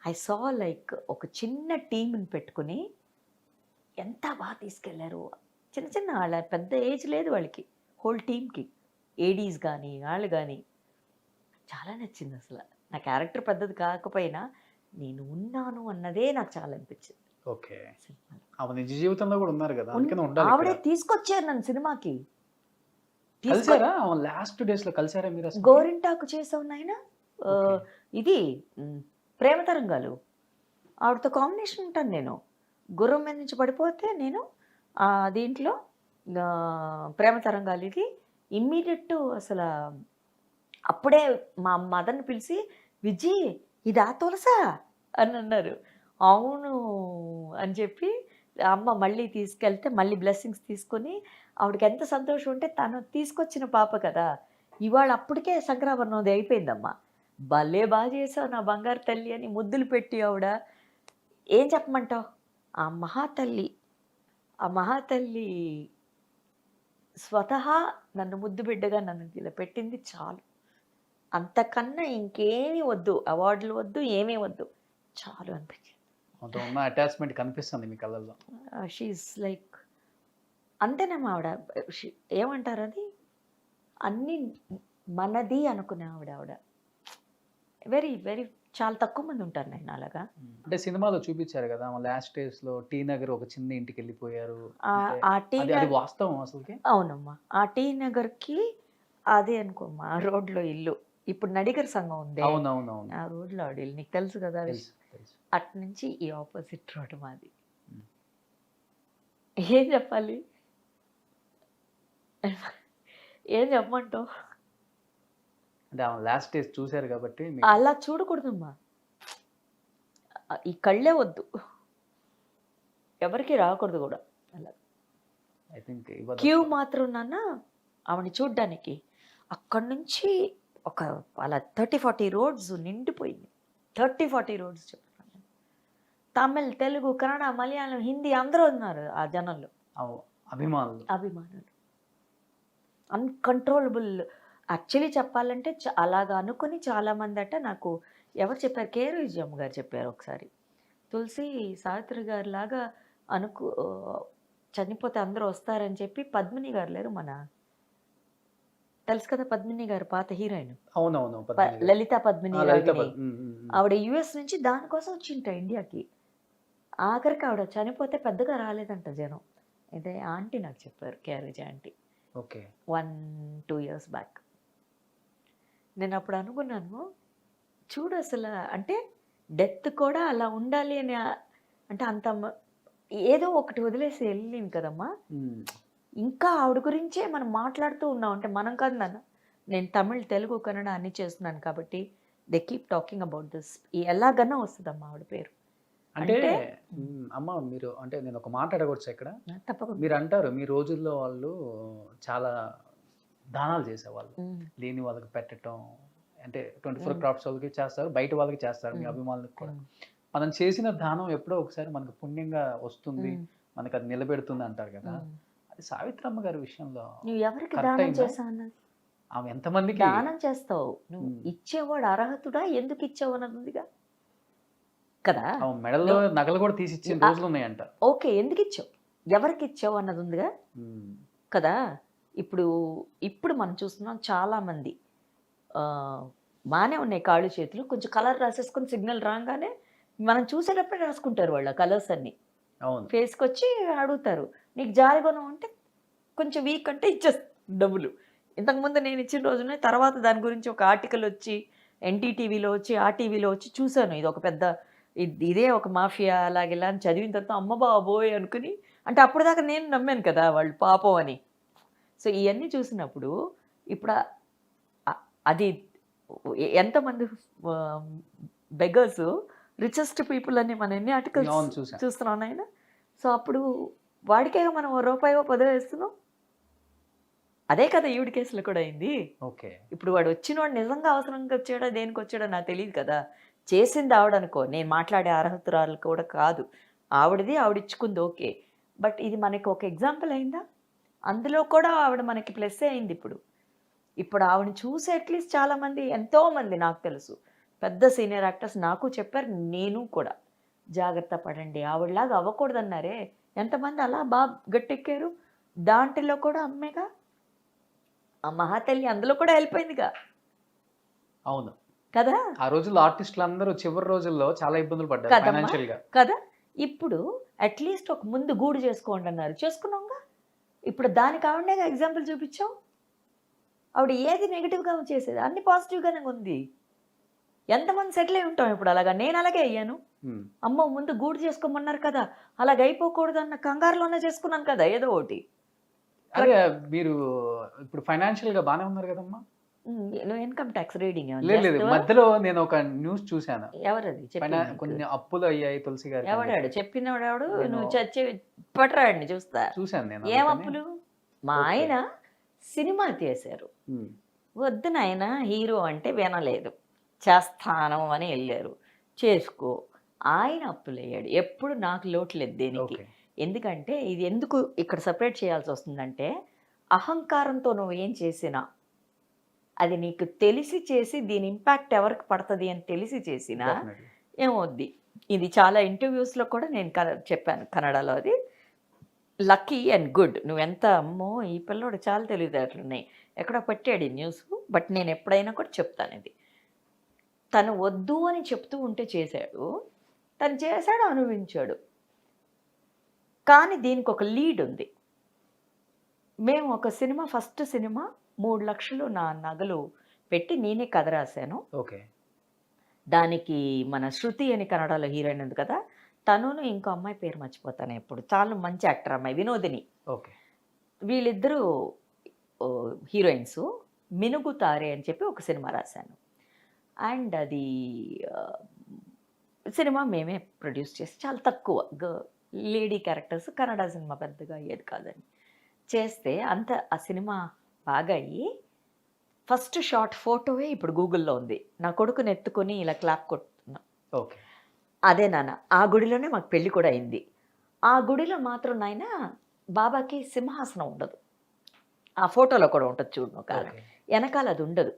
ఐ సా లైక్ ఒక చిన్న టీమ్‌ని పెట్టుకొని ఎంత తీసుకెళ్లారు. చిన్న చిన్న వాళ్ళ పెద్ద ఏజ్ లేదు వాళ్ళకి. హోల్ టీమ్‌కి. ఏడీస్ గాని, ఆళ్ళు గాని చాలా నచ్చిందసల. నా క్యారెక్టర్ పెద్దది కాకపోయినా నేను ఉన్నాను అన్నదే నాకు చాలా అనిపించింది ఓకే. సినిమాలో. ఆమె నిజ జీవితంలో కూడా ఉన్నారు గదా! అందుకనే ఉండాలిక్కడ. ఆవిడే తీసుకొచ్చారు నన్ను సినిమాకి. కలిసారా? ఆమె లాస్ట్ డేస్‌లో కలిసారా మీరసలు? గోరింటాకు చేసావు నాయనా ఓకే. ఇది ప్రేమ తరంగాలు. ఆవిడతో కాంబినేషన్ ఉంటాను నేను. గుర్రం మీద నుంచి పడిపోతే నేను దీంట్లో ప్రేమ తరంగాలకి ఇమ్మీడియేట్ అసల అప్పుడే మా మదర్‌ని పిలిచి, "విజ్జి ఇదా తులసా?" అని అన్నారు. అవును అని చెప్పి అమ్మ మళ్ళీ తీసుకెళ్తే మళ్ళీ బ్లెస్సింగ్స్ తీసుకొని ఆవిడకి ఎంత సంతోషం ఉంటే తను తీసుకొచ్చిన పాప కదా! ఇవాళ అప్పటికే శంకరాభరణం అయిపోయిందమ్మా. భలే చేసావు నా బంగారు తల్లి అని ముద్దులు పెట్టి ఆవిడ ఏం చెప్పమంటావు? ఆ మహాతల్లి, ఆ మహాతల్లి స్వతహా నన్ను ముద్దు బిడ్డగా నన్ను ఇలా పెట్టింది చాలు. అంతకన్నా ఇంకేమి వద్దు. అవార్డులు వద్దు, ఏమీ వద్దు. చాలు అనిపించింది. ఆమెతో ఉన్న అటాచ్‌మెంట్ కనిపిస్తుంది మీ కళ్ళల్లో. షీ ఈజ్ లైక్ అంతేనమ్మా ఆవిడ. షీ ఏమంటారది? అన్నీ మనది అనుకునే ఆవిడ. వెరీ, వెరీ చాలా తక్కువ మంది ఉంటారు నాయన అలాగా. అంటే సినిమాలో చూపించారు గదా! ఆమె లాస్ట్ డేస్‌లో టీ నగర్ ఒక చిన్న ఇంటికెళ్ళిపోయారు. అంటే ఆ టీ అది వాస్తవం అసలకి? అవునమ్మా. ఆ టీ నగర్‌కి అదే అనుకోమ్మా రోడ్‌లో ఇల్లు. ఇప్పుడు నడిగర్ సంఘం ఉందే, అవునవునవును. ఆ రోడ్లో ఆడేళ్ళు నీకు తెలుసు కదా ఆ తెలుసు, విషయం. తెలుసు. అటు నుంచి ఈ ఆపోజిట్ రోడ్ మాది. హ్మ్. ఏం చెప్పాలి? ఏం చెప్పమంటావు? అంటే ఆమె లాస్ట్ స్టేజ్ చూసారు కాబట్టి మీకు అలా చూడకూడదమ్మా. ఈ కళ్ళే వద్దు. ఎవరికి రాకూడదు కూడా అలా. ఐ థింక్ ఇవాళ క్యూ మాత్రం నాన్న ఆవిడని చూడ్డానికి అక్కడి నుంచి ఒక అలా 30-40 రోడ్స్ నిండిపోయింది. 30-40 రోడ్స్ చెప్తున్నాను. తమిళ్, తెలుగు, కన్నడ, మలయాళం, హిందీ అందరూ ఉన్నారు ఆ జనంలో. అభిమానులు. అభిమానులు అన్‌కంట్రోలబుల్. యాక్చువల్లీ చెప్పాలంటే అలాగా అనుకుని చాలామంది అట నాకు ఎవరు చెప్పారు? కేఆర్ విజయమ్మ గారు చెప్పారు ఒకసారి. తులసి సావిత్రి గారిలాగా అనుకు చనిపోతే అందరూ వస్తారని చెప్పి పద్మిని గారు లేరు మన తెలుసు కదా పద్మిని గారు పాత హీరోయిన్. అవునవును. పద్మిని గారు. లలిత పద్మిని లలిత రాగిణి. పద్ హ్మ్, హ్మ్, హ్మ్. ఆవిడ యుఎస్ నుంచి దానికోసం వచ్చింట ఇండియాకి. ఆఖరికి ఆవిడ చనిపోతే పెద్దగా రాలేదంట జనం. ఇదే ఆంటీ నాకు చెప్పారు, కేఆర్ విజయ ఆంటీ. ఓకే. 1-2 years back. నేను అప్పుడు అనుకున్నాను, చూడు అసలు అంటే డెత్ కూడా అలా ఉండాలి అని అంటే అంత ఏదో ఒకటి వదిలేసి వెళ్ళింది కదమ్మా. హ్మ్. ఇంకా ఆవిడ గురించే మనం మాట్లాడుతూ ఉన్నాం. అంటే మనం కాదు నాన్న, నేను తమిళ్, తెలుగు, కన్నడ అన్నీ చేస్తున్నాను కాబట్టి they keep talking about this. ఎలాగన్నా వస్తుందమ్మా ఆవిడ పేరు. అంటే అంటే అమ్మ మీరు అంటే నేను ఒక మాట అడగొచ్చా ఇక్కడ? తప్పకుండా. మీరు అంటారు మీ రోజుల్లో వాళ్ళు చాలా దానాలు చేసేవాళ్ళు. ఉమ్, లేని వాళ్ళకి పెట్టటం అంటే 24 ఉమ్, క్రాఫ్ట్స్ వాళ్ళకి చేస్తారు. బయట వాళ్ళకి చేస్తారు. మీ ఉమ్, అభిమానులకు కూడా. ఉమ్, మనం చేసిన దానం ఎప్పుడో ఒకసారి మనకు పుణ్యంగా వస్తుంది. ఉమ్, మనకు అది నిలబెడుతుంది అంటారు కదా! ఉమ్. అది సావిత్రమ్మ గారి విషయంలో నువ్వు ఎవరికి కరెక్ట్ దానం అయిందా? చేసావు అన్నది. ఆమె ఎంతమందికి దానం చేస్తావు నువ్వు, హ్మ్. ఇచ్చేవాడు అర్హతుడా, ఎందుకు ఇచ్చావు అన్నది ఉందిగా కదా. ఆమె మెడలో నువ్వు నగలు కూడా తీసి ఇచ్చిన రోజులు ఉన్నాయంట. ఓకే, ఎందుకు ఇచ్చావు, ఎవరికి ఇచ్చావు అన్నది ఉందిగా హ్మ్. కదా. ఇప్పుడు ఇప్పుడు మనం చూస్తున్నాం చాలామంది బాగానే ఉన్నాయి కాళ్ళు చేతులు, కొంచెం కలర్ రాసేసుకొని సిగ్నల్ రాగానే మనం చూసేటప్పుడే రాసుకుంటారు వాళ్ళు ఆ కలర్స్ అన్ని. అవును. ఫేస్కి వచ్చి అడుగుతారు, నీకు జాలిగుణం అంటే కొంచెం వీక్ అంటే ఇచ్చేస్తారు డబ్బులు. ఇంతకుముందు నేను ఇచ్చిన రోజునే తర్వాత దాని గురించి ఒక ఆర్టికల్ వచ్చి ఎన్టీటీవీలో వచ్చి ఆ టీవీలో వచ్చి చూశాను. ఇది ఒక పెద్ద ఇదే ఒక మాఫియా అలాగే ఇలా అని చదివిన తర్వాత అమ్మ బాబోయ్ అనుకుని, అంటే అప్పటిదాకా నేను నమ్మాను కదా వాళ్ళు పాపం అని. సో ఇవన్నీ చూసినప్పుడు ఇప్పుడు అది ఎంతమంది బెగ్గర్స్ రిచెస్ట్ పీపుల్ అని మనం ఎన్ని ఆర్టికల్స్ అవును, చూసా. చూస్తున్నాం నాయన. సో అప్పుడు వాడికే మనం ఓ రూపాయో 10 వేస్తున్నాం. అదే కదా ఈవిడ కేసులో కూడా అయింది. ఓకే. ఇప్పుడు వాడు వచ్చినవాడు నిజంగా అవసరంగా వచ్చాడో దేనికి వచ్చాడో నాకు తెలియదు కదా. చేసింది ఆవిడ అనుకో, నేను మాట్లాడే అర్హతురాలు కూడా కాదు. ఆవిడది ఆవిడ ఇచ్చుకుంది ఓకే. బట్ ఇది మనకి ఒక ఎగ్జాంపుల్ అయిందా? అందులో కూడా ఆవిడ మనకి ప్లస్ అయింది ఇప్పుడు. ఇప్పుడు ఆవిడని చూసి అట్లీస్ట్ చాలామంది ఎంతోమంది నాకు తెలుసు పెద్ద సీనియర్ యాక్టర్స్ నాకు చెప్పారు, నేను కూడా జాగ్రత్త పడండి ఆవిడలాగా అవ్వకూడదన్నారే. ఎంతమంది అలా బాగా గట్టెక్కారు. దాంట్లో కూడా అమ్మేగా ఆ మహాతల్లి, అందులో కూడా వెళ్ళిపోయిందిగా అవును కదా. ఆ రోజుల్లో ఆర్టిస్టులు అందరూ చివరి రోజుల్లో చాలా ఇబ్బందులు పడ్డారు కదమ్మా ఫైనాన్షియల్ గా కదా. ఇప్పుడు అట్లీస్ట్ ఒక ముందు గూడు చేసుకోండి అన్నారు, చేసుకున్నాంగా. ఇప్పుడు దానికి ఆవిడనేగా ఎగ్జాంపుల్ చూపించాం. ఆవిడ ఏది నెగిటివ్గా చేసేది అన్ని పాజిటివ్గానే ఉంది. ఎంతమంది సెటిల్ అయి ఉంటాం ఇప్పుడు అలాగా. నేను అలాగే అయ్యాను. అమ్మో ముందు గూడు చేసుకోమన్నారు కదా, అలాగ అయిపోకూడదు అన్న కంగారులోనే చేసుకున్నాను కదా ఏదో ఒకటి. అదే మీరు ఇప్పుడు ఫైనాన్షియల్ గా బానే ఉన్నారు కదమ్మా? నువ్వు ఇన్కమ్ ట్యాక్స్ రీడింగ్ లేదు మధ్యలో నేను ఒక న్యూస్ చూశాను. ఎవరది చెప్పి కొన్ని అప్పులు అయ్యాయి తులసి గారికి. ఎవడాడు చెప్పినవాడు? నేను నువ్వు చచ్చి పట్టరాడిని చూస్తా. చూశాను నేను. ఏం అందుకని అప్పులు? మా ఓకే. ఆయన సినిమా తీశారు, ఉమ్, వద్దు నాయన హీరో అంటే వినలేదు, చేస్తాను అని వెళ్ళారు, చేసుకో. ఆయన అప్పులు అయ్యాడు. ఎప్పుడు నాకు లోటు లేదు దేనికి. ఓకే. ఎందుకంటే ఇది ఎందుకు ఇక్కడ సపరేట్ చేయాల్సి వస్తుందంటే, అహంకారంతో నువ్వు ఏం చేసినా అది నీకు తెలిసి చేసి దీని ఇంపాక్ట్ ఎవరికి పడుతుంది అని తెలిసి చేసినా Definitely. ఏమవుద్ది. ఇది చాలా ఇంటర్వ్యూస్లో కూడా నేను చెప్పాను కన్నడలో. అది లక్కీ అండ్ గుడ్. నువ్వెంత అమ్మో ఈ పిల్లోడు చాలా తెలివితేటలున్నాయి, ఎక్కడో పెట్టాడు ఈ న్యూస్. బట్ నేను ఎప్పుడైనా కూడా చెప్తాను ఇది. తను వద్దు అని చెప్తూ ఉంటే చేశాడు, తను చేశాడు, అనుభవించాడు. కానీ దీనికి ఒక లీడ్ ఉంది. మేము ఒక సినిమా ఫస్ట్ సినిమా 3 లక్షలు నా నగలు పెట్టి నేనే కథ రాశాను. ఓకే. దానికి మన 'శృతి' అని కన్నడలో హీరోయిన్ ఉంది కదా! తనును ఇంకో అమ్మాయి పేరు మర్చిపోతాను ఎప్పుడు. చాలా మంచి యాక్టర్ అమ్మాయి వినోదిని. ఓకే. వీళ్ళిద్దరూ హీరోయిన్సు. 'మినుగు తారే' అని చెప్పి ఒక సినిమా రాశాను. అండ్ అది ఆహ్, సినిమా మేమే ప్రొడ్యూస్ చేసి చాలా తక్కువ లేడీ క్యారెక్టర్స్ కన్నడ సినిమా పెద్దగా అయ్యేది కాదని. చేస్తే ఆ సినిమా బాగా అయ్యి ఫస్ట్ షాట్ ఫోటోయే ఇప్పుడు గూగుల్‌లో ఉంది. నా కొడుకుని ఎత్తుకొని ఇలా క్లాప్ కొడుతున్నా. ఓకే. అదే నాన్న. ఆ గుడిలోనే మాకు పెళ్లి కూడా అయింది. ఆ గుడిలో మాత్రం నాయన బాబాకి సింహాసనం ఉండదు. ఆ ఫోటోలో కూడా ఉంటది చూడు నువ్వు కావాలంటే. ఓకే. ఎనకాల అది ఉండదు.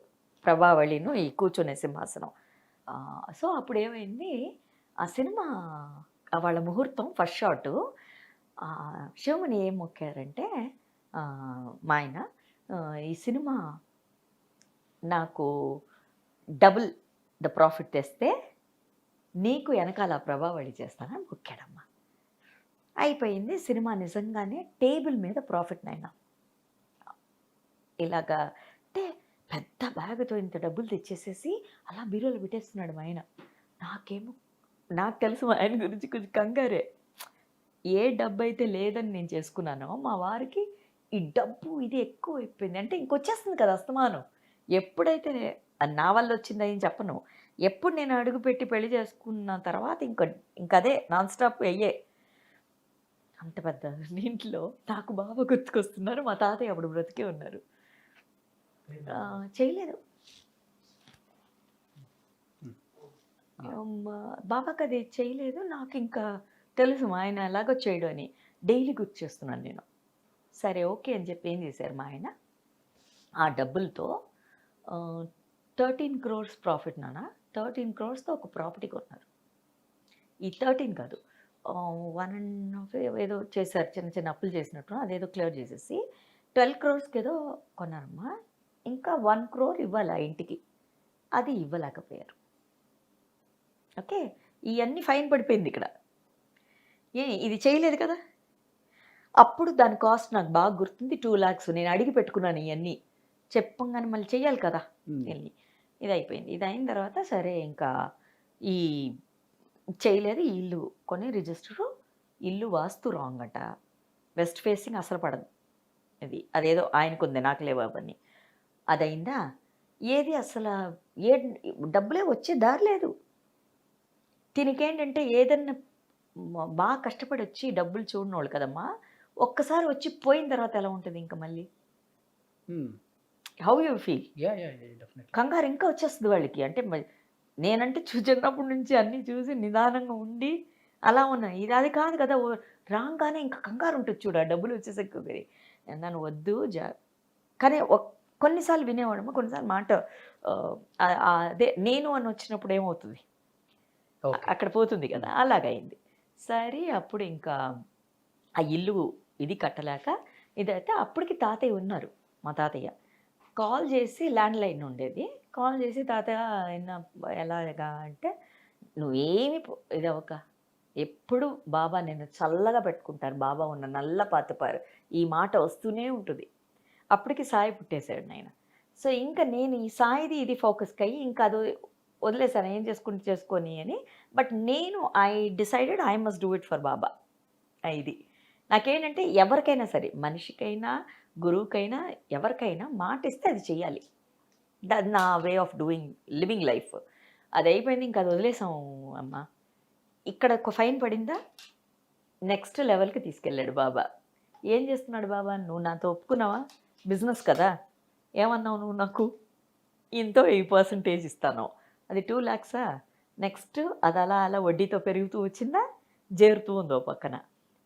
ప్రభావళిను ఈ కూర్చునే సింహాసనం. సో అప్పుడేమైంది ఆ సినిమా వాళ్ళ ముహూర్తం ఫస్ట్ షాటు శివమణి ఏం మొక్కారంటే మా ఆయన ఈ సినిమా నాకు డబుల్ ద ప్రాఫిట్ తెస్తే నీకు వెనకాల ప్రభావళి చేస్తానని మొక్కాడమ్మా. అయిపోయింది. సినిమా నిజంగానే టేబుల్ మీద ప్రాఫిట్ నైనా. ఇలాగా అంటే పెద్ద బ్యాగ్‌తో ఇంత డబ్బులు తెచ్చేసేసి అలా బీరువాలో పెట్టేస్తున్నాడు మా ఆయన. నాకేమో నాకు తెలుసు మా ఆయన గురించి కొంచెం కంగారే. ఏ డబ్బైతే లేదని నేను చేసుకున్నానో మా వారికి ఈ డబ్బు ఇది ఎక్కువైపోయింది. అంటే ఇంకొచ్చేస్తుంది కదా అస్తమానం. ఎప్పుడైతే అది నా వల్ల వచ్చిందని చెప్పను. ఎప్పుడు నేను అడుగుపెట్టి పెళ్లి చేసుకున్న తర్వాత ఇంకదే నాన్ స్టాప్ అయ్యే. అంత పెద్ద దీంట్లో నాకు బాగా గుర్తుకొస్తున్నారు. మా తాతయ్య అప్పుడు బ్రతికే ఉన్నారు. చేయలేదు. బాబాకది చేయలేదు. నాకింకా తెలుసు మా ఆయన ఎలాగో చేయడు అని. డైలీ గుర్తు చేస్తున్నాను నేను. సరే ఓకే అని చెప్పి ఏం చేశారు మా ఆయన, ఆ డబ్బులతో 13 crores ప్రాఫిట్ నాన్న. 13 crores ఒక ప్రాపర్టీ కొన్నారు. ఈ 13 కాదు 1.5 ఏదో చేశారు. చిన్న చిన్న అప్పులు చేసినట్టు అదేదో క్లియర్ చేసేసి 12 crores ఏదో కొన్నారమ్మా. ఇంకా 1 crore ఇవ్వాలి ఆ ఇంటికి. అది ఇవ్వలేకపోయారు. ఓకే. ఇయన్నీ ఫైన్ పడిపోయింది ఇక్కడ. ఇది చేయలేదు కదా! అప్పుడు దాని కాస్ట్ నాకు బాగా గుర్తుంది 2 lakhs. నేను అడిగి పెట్టుకున్నాను ఇయన్నీ. చెప్పంగానే మళ్ళీ చెయ్యాలి కదా! ఎళ్లి. ఇది అయిపోయింది. ఇది అయిన తర్వాత సరే ఇంకా ఈ చేయలేదు. ఈ ఇల్లు కొని రిజిస్టరు. ఇల్లు వాస్తు రాంగ్ అట. వెస్ట్ ఫేసింగ్ అసలు పడదు. అదేదో ఆయనకుంది నాకు లేవు అవన్నీ. అదయిందా? ఏది అసల ఏ డబ్బులే వచ్చే దారి లేదు. దీనికేంటంటే ఏదన్నా బాగా కష్టపడి వచ్చి డబ్బులు చూడనోళ్ళు కదమ్మా! ఒక్కసారి వచ్చి పోయిన తర్వాత ఎలా ఉంటది ఇంక మళ్ళీ? How you feel? Yeah! Yeah! Yeah! Definitely. కంగారు ఇంకా వచ్చేస్తది వాళ్ళకి. అంటే నేనంటే చిన్నప్పటి నుంచి అన్నీ చూసి నిదానంగా ఉండి అలా ఉన్నా. అది కాదు కదా! రాంగానే ఇంకా కంగారు ఉంటది చూడు. ఆ డబ్బులు వచ్చేసరికి నన్ను వద్దు కానీ కొన్నిసార్లు వినేవాడమ్మా. కొన్నిసార్లు మాట అదే నేను అని వచ్చినప్పుడు ఏమవుతది? ఓకే. అక్కడ పోతుంది కదా! అలాగయింది. సరే అప్పుడు ఇంకా ఆ ఇల్లు ఇది కట్టలేక ఇదైతే అప్పటికి తాతయ్య ఉన్నారు. మా తాతయ్య. కాల్ చేసి ల్యాండ్‌లైన్ ఉండేది. కాల్ చేసి తాతయ్య ఎలాగా అంటే నువ్వేమి ఇదవ్వక ఎప్పుడు బాబా నిన్ను చల్లగా పెట్టుకుంటారు. బాబా ఉన్న నల్ల పాతపారు. ఈ మాట వస్తూనే ఉంటుంది. అప్పటికి సాయి పుట్టేసాడు నాయన. సో ఇంక నేను ఈ సాయిది ఇది ఫోకస్‌కయ్యి ఇంకా అది వదిలేసాను. ఏం చేసుకుంటే చేసుకొని అని. బట్ నేను decided I must do it for Baba. ఇది. నాకేంటంటే ఎవరికైనా సరే మనిషికైనా, గురువుకైనా, ఎవరికైనా మాటిస్తే అది చెయ్యాలి. అది నా వే ఆఫ్ లివింగ్ లైఫ్. అదయిపోయింది. ఇంక అది వదిలేసాం అమ్మ. ఇక్కడ ఒక ఫైన్ పడిందా, నెక్స్ట్ లెవెల్‌కి తీసుకెళ్ళాడు బాబా. ఏం చేస్తున్నాడు బాబా? నువ్వు నాతో ఒప్పుకున్నావా? బిజినెస్ కదా! ఏమన్నావు నువ్వు నాకు? ఇంతో ఈ పర్సెంటేజ్ ఇస్తాను. అది 2 lakhs. నెక్స్ట్ అది అలా అలా వడ్డీతో పెరుగుతూ వచ్చిందా, జేరుతూ ఉందో పక్కన.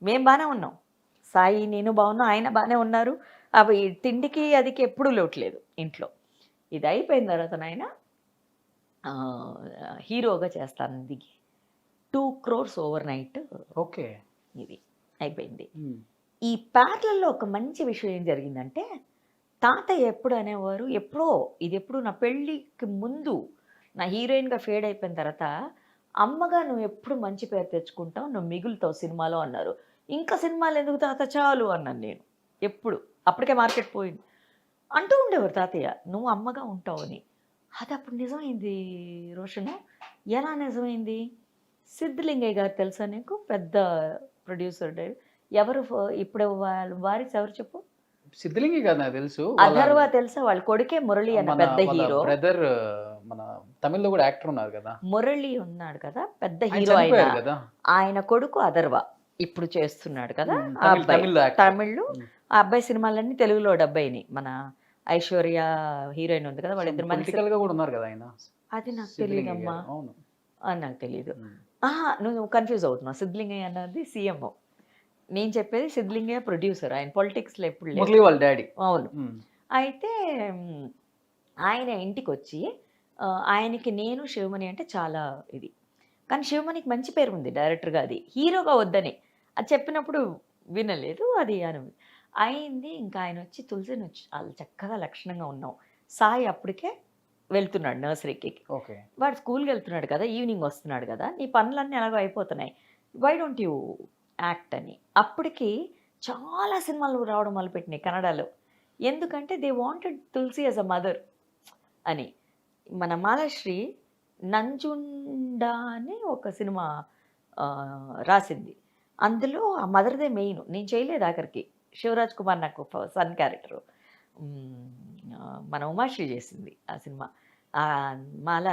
మేము బానే ఉన్నాం. సాయి, నేను బాగున్నాం. ఆయన బానే ఉన్నారు. అవి తిండికి అదికి ఎప్పుడూ లోట్లేదు ఇంట్లో. ఇది అయిపోయిన తర్వాత నాయన హీరోగా చేస్తాను దిగి 2 crores ఓవర్ నైట్. ఓకే. ఇది అయిపోయింది. ఈ ప్యార్లల్లో ఒక మంచి విషయం ఏం జరిగిందంటే తాతయ్య ఎప్పుడు అనేవారు, ఎప్పుడో నా పెళ్ళికి ముందు నా హీరోయిన్‌గా ఫేడ్ అయిపోయిన తర్వాత అమ్మగా నువ్వు ఎప్పుడు మంచి పేరు తెచ్చుకుంటావు, నువ్వు మిగులుతావు సినిమాలో అన్నారు. ఇంకా సినిమాలు ఎందుకు తాత చాలు అన్నాను నేను. ఎప్పుడు అప్పటికే మార్కెట్ పోయింది. అంటూ ఉండేవారు తాతయ్య, నువ్వు అమ్మగా ఉంటావు అని. అది అప్పుడు నిజమైంది రోషను. ఎలా నిజమైంది? సిద్ధలింగయ్య గారు తెలుసా నీకు? పెద్ద ప్రొడ్యూసర్ ఎవరు ఇప్పుడు వాళ్ళ వారిసు ఎవరు చెప్పు? సిద్ధలింగి కాదు నాకు తెలుసు. వాళ్ళ అథర్వ తెలుసా? వాళ్ళ కొడుకే మురళి అన్న మన పెద్ద వాళ్ళ హీరో. బ్రదర్ మన తమిళ్‌లో కూడా యాక్టర్ ఉన్నారు కదా! మురళి ఉన్నాడు కదా! పెద్ద ఆయన హీరో ఆయన. చనిపోయారు కదా! ఆయన కొడుకు అథర్వ. ఇప్పుడు చేస్తున్నాడు కదా! ఆ తమిళ్ అబ్బాయి. తమిళ్‌లో యాక్టర్. తమిళ్. ఆ అబ్బాయి సినిమాలన్నీ తెలుగులో డబ్బయినాయి. మన ఐశ్వర్య హీరోయిన్ ఉంది కదా! వాళ్ళిద్దరు మంచి పొలిటికల్‌గా కూడా ఉన్నారు కదా ఆయన. అది నాకు సిద్ధలింగయ్య తెలీదమ్మా. గారు. అవును. నాకు తెలీదు. హ్మ్. నువ్వు కన్‌ఫ్యూజ్ అవుతున్నావు. సిద్ధలింగయ్య అన్నది సీఎం. నేను చెప్పేది సిద్ధలింగయ్య ప్రొడ్యూసర్. ఆయన పొలిటిక్స్‌లో ఎప్పుడు లేరు. మురళి వాళ్ళ డ్యాడీ. అవును. హ్మ్. అయితే ఆయన ఇంటికొచ్చి ఆయనకి నేను శివమణి అంటే చాలా ఇది. కానీ శివమణికి మంచి పేరు ఉంది డైరెక్టర్‌గా అది. హీరోగా వద్దని. అది చెప్పినప్పుడు వినలేదు. అది అయింది. ఇంకా ఆయనొచ్చి తులసినొచ్చి చాలా చక్కగా లక్షణంగా ఉన్నావు. సాయి అప్పటికే వెళ్తున్నాడు నర్సరీకి. ఓకే. వాడు స్కూల్‌కెళ్తున్నాడు కదా! ఈవినింగ్ వస్తున్నాడు కదా! నీ పనులన్నీ ఎలాగో అయిపోతున్నాయి. వై డోంట్ యూ యాక్ట్ అని. అప్పటికి చాలా సినిమాలు రావడం మొదలుపెట్టినాయి కన్నడలో. ఎందుకంటే they wanted Tulasi as a mother అని. మన మాలాశ్రీ 'నంజుండ' అని ఒక సినిమా రాసింది. అందులో ఆ మదర్‌దే మెయిన్. నేను చేయలేదు ఆఖరికి. శివరాజ్ కుమార్ నాకు సన్ క్యారెక్టరు. మన ఉమాశ్రీ చేసింది ఆ సినిమా. మాల